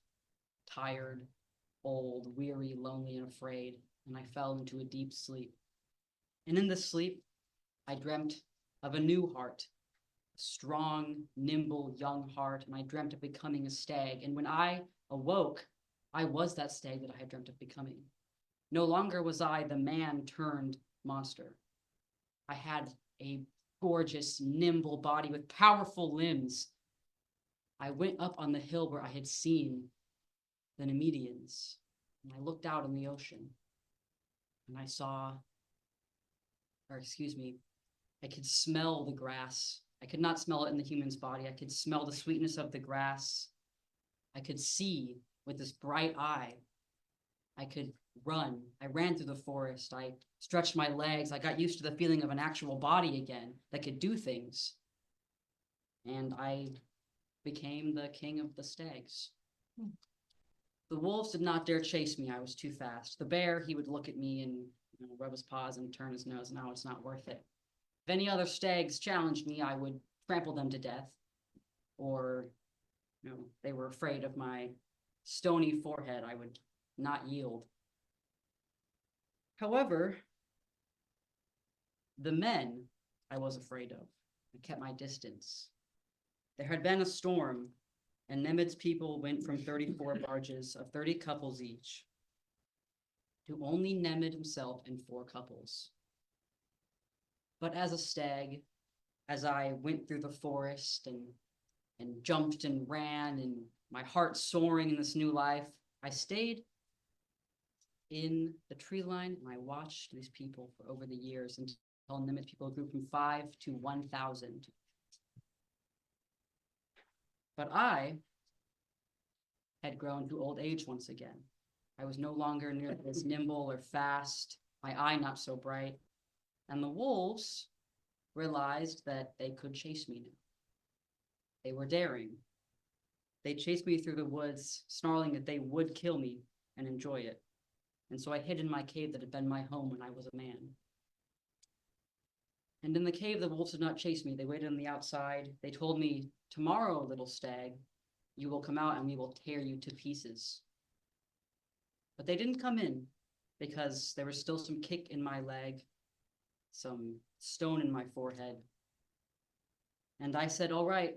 tired, old, weary, lonely, and afraid, and I fell into a deep sleep. And in this sleep, I dreamt of a new heart, a strong, nimble, young heart, and I dreamt of becoming a stag. And when I awoke, I was that stag that I had dreamt of becoming. No longer was I the man turned monster. I had a gorgeous, nimble body with powerful limbs. I went up on the hill where I had seen the Nemedians, and I looked out in the ocean, and I saw, I could smell the grass. I could not smell it in the human's body. I could smell the sweetness of the grass. I could see with this bright eye. I could run. I ran through the forest. I stretched my legs. I got used to the feeling of an actual body again that could do things. And I became the king of the stags. The wolves did not dare chase me. I was too fast. The bear, he would look at me and rub his paws and turn his nose. No, it's not worth it. If any other stags challenged me, I would trample them to death. Or, they were afraid of my stony forehead. I would not yield. However, the men I was afraid of. I kept my distance. There had been a storm, and Nemed's people went from 34 barges of 30 couples each to only Nemed himself and 4 couples. But as a stag, as I went through the forest and jumped and ran, and my heart soaring in this new life, I stayed in the tree line, and I watched these people for over the years until Nemed people grew from 5 to 1,000. But I had grown to old age once again. I was no longer nearly as nimble or fast, my eye not so bright, and the wolves realized that they could chase me now. They were daring. They chased me through the woods, snarling that they would kill me and enjoy it. And so I hid in my cave that had been my home when I was a man. And in the cave, the wolves did not chase me. They waited on the outside. They told me, "Tomorrow, little stag, You will come out and we will tear you to pieces. But they didn't come in because there was still some kick in my leg, some stone in my forehead. And I said, all right,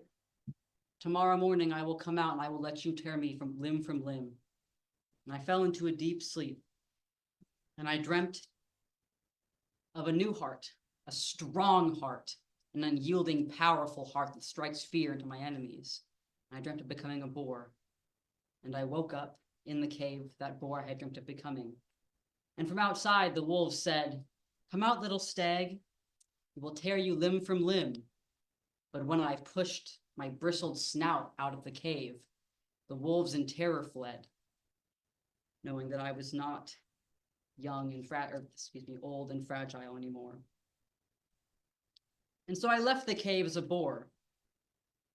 tomorrow morning I will come out and I will let you tear me from limb. And I fell into a deep sleep. And I dreamt of a new heart, a strong heart, an unyielding, powerful heart that strikes fear into my enemies. And I dreamt of becoming a boar. And I woke up in the cave, that boar I had dreamt of becoming. And from outside, the wolves said, come out, little stag. We will tear you limb from limb. But when I pushed my bristled snout out of the cave, the wolves in terror fled, knowing that I was not young and old and fragile anymore. And so I left the cave as a boar.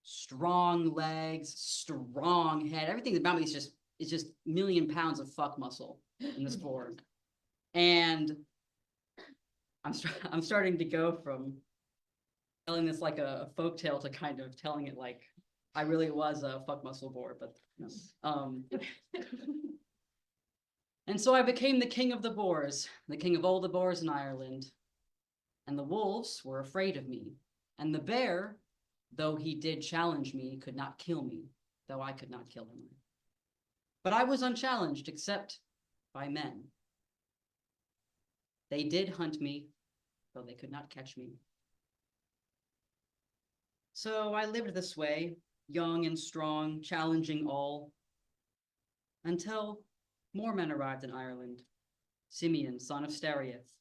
Strong legs, strong head. Everything about me is just a million pounds of fuck muscle in this boar. And I'm starting to go from telling this like a folktale to kind of telling it like I really was a fuck muscle boar, but and so I became the king of the boars, the king of all the boars in Ireland. And the wolves were afraid of me. And the bear, though he did challenge me, could not kill me, though I could not kill him. But I was unchallenged except by men. They did hunt me, though they could not catch me. So I lived this way, young and strong, challenging all, until more men arrived in Ireland. Simeon, son of Stereath,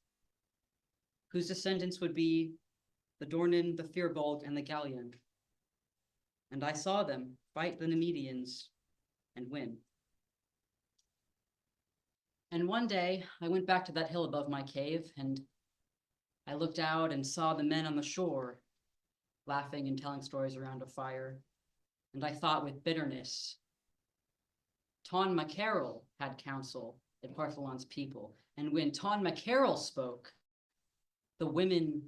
whose descendants would be the Dornan, the Firbolg, and the Gallion. And I saw them fight the Nemedians and win. And one day, I went back to that hill above my cave, and I looked out and saw the men on the shore, laughing and telling stories around a fire. And I thought with bitterness, Ton MacCarroll had counsel at Partholon's people. And when Ton MacCarroll spoke, the women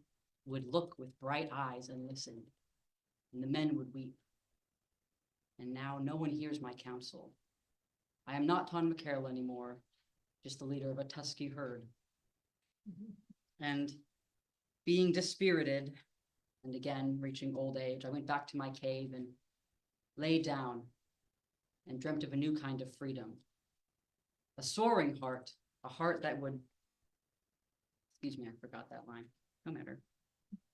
would look with bright eyes and listen, and the men would weep. And now no one hears my counsel. I am not Ton MacCarroll anymore, just the leader of a tusky herd. And being dispirited, and again reaching old age, I went back to my cave and lay down and dreamt of a new kind of freedom. A soaring heart, a heart that would, excuse me, I forgot that line, no matter.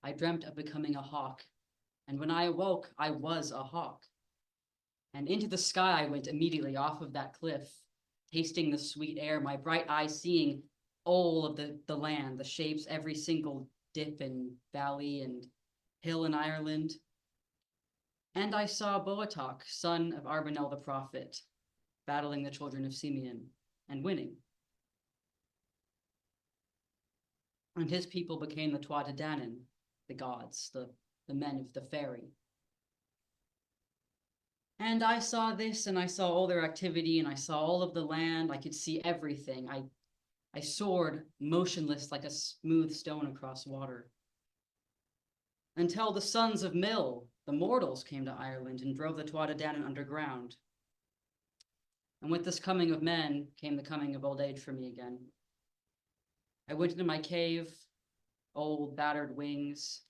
I dreamt of becoming a hawk, and when I awoke, I was a hawk. And into the sky I went immediately off of that cliff, tasting the sweet air, my bright eyes seeing all of the land, the shapes, every single dip and valley and hill in Ireland. And I saw Boatok, son of Arbanel the prophet, battling the children of Simeon and winning. And his people became the Tuatha Dé Danann, the gods, the men of the fairy. And I saw this, and I saw all their activity, and I saw all of the land. I could see everything. I soared motionless like a smooth stone across water. Until the sons of Mill, the mortals, came to Ireland and drove the Tuatha Dé Danann underground. And with this coming of men came the coming of old age for me again. I went into my cave, old battered wings,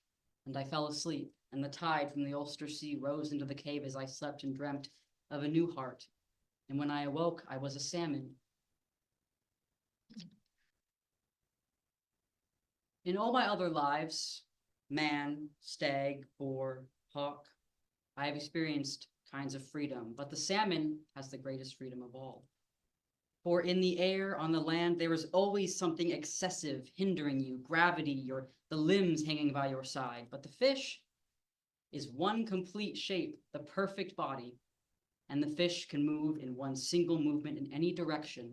and I fell asleep, and the tide from the Ulster Sea rose into the cave as I slept and dreamt of a new heart. And when I awoke, I was a salmon. In all my other lives, man, stag, boar, hawk, I have experienced kinds of freedom, but the salmon has the greatest freedom of all. For in the air, on the land, there is always something excessive hindering you, gravity, the limbs hanging by your side. But the fish is one complete shape, the perfect body, and the fish can move in one single movement in any direction.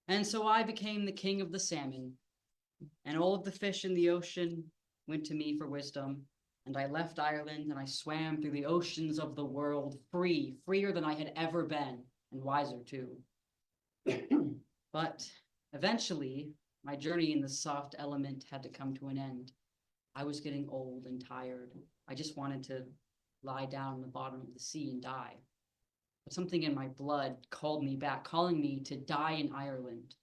And so I became the king of the salmon, and all of the fish in the ocean went to me for wisdom. And I left Ireland and I swam through the oceans of the world, free, freer than I had ever been, and wiser too. But eventually, my journey in the soft element had to come to an end. I was getting old and tired. I just wanted to lie down in the bottom of the sea and die. But something in my blood called me back, calling me to die in Ireland.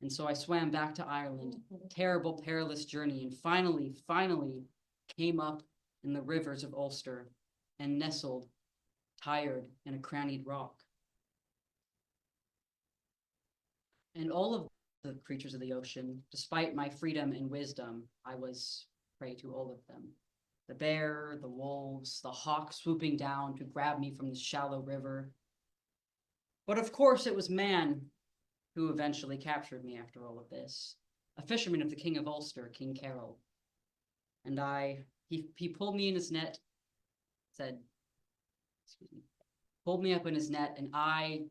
And so I swam back to Ireland, terrible, perilous journey, and finally came up in the rivers of Ulster and nestled, tired, in a crannied rock. And all of the creatures of the ocean, despite my freedom and wisdom, I was prey to all of them. The bear, the wolves, the hawk swooping down to grab me from the shallow river. But of course it was man who eventually captured me after all of this. A fisherman of the King of Ulster, King Carol. And he pulled me in his net, pulled me up in his net, and I,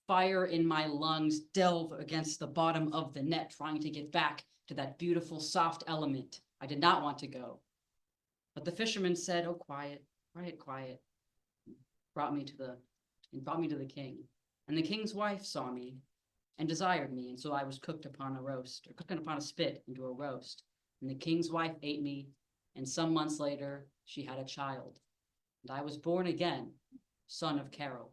fire in my lungs, delve against the bottom of the net, trying to get back to that beautiful, soft element. I did not want to go. But the fisherman said, "Oh, quiet, quiet, quiet." Brought me to the king. And the king's wife saw me and desired me, and so I was cooked upon a spit into a roast. And the king's wife ate me, and some months later, she had a child. And I was born again, son of Carol.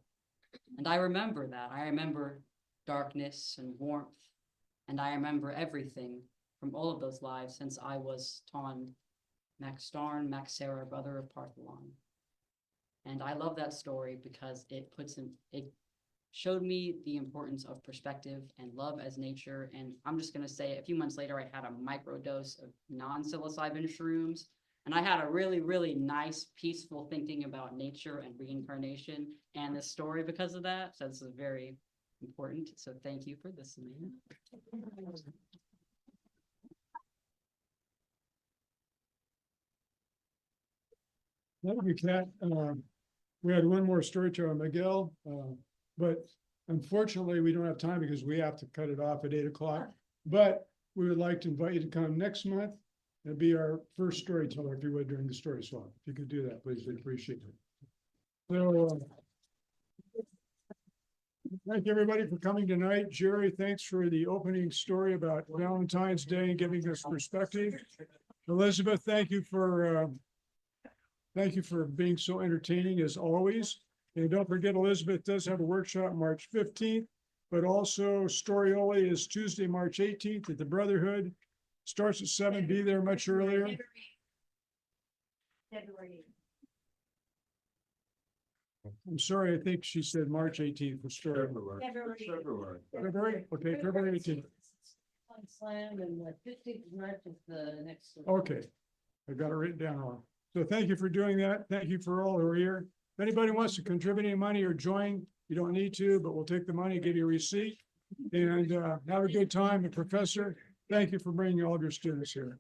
And I remember that. I remember darkness and warmth, and I remember everything from all of those lives since I was Ton MacStarn, MacSarah, brother of Partholon. And I love that story because it showed me the importance of perspective and love as nature. And I'm just gonna say, a few months later, I had a microdose of non-psilocybin shrooms, and I had a really, really nice, peaceful thinking about nature and reincarnation and this story because of that. So this is very important. So thank you for listening. That'll be Kat. We had one more storyteller, Miguel, but unfortunately, we don't have time because we have to cut it off at 8 o'clock. But we would like to invite you to come next month. It'll be our first storyteller, if you would, during the story swap. If you could do that, please, we'd appreciate it. So, thank you, everybody, for coming tonight. Jerry, thanks for the opening story about Valentine's Day and giving us perspective. Elizabeth, thank you for being so entertaining as always. And don't forget, Elizabeth does have a workshop March 15th, but also Storiola is Tuesday, March 18th at the Brotherhood. Starts at 7, be there much earlier. February. I'm sorry, I think she said March 18th for Storiola. February, okay, February 18th. Slam, and the 15th of March is the next. Okay, I got it written down wrong. So thank you for doing that. Thank you for all who are here. If anybody wants to contribute any money or join, you don't need to, but we'll take the money, give you a receipt, and have a good time. And Professor, thank you for bringing all of your students here.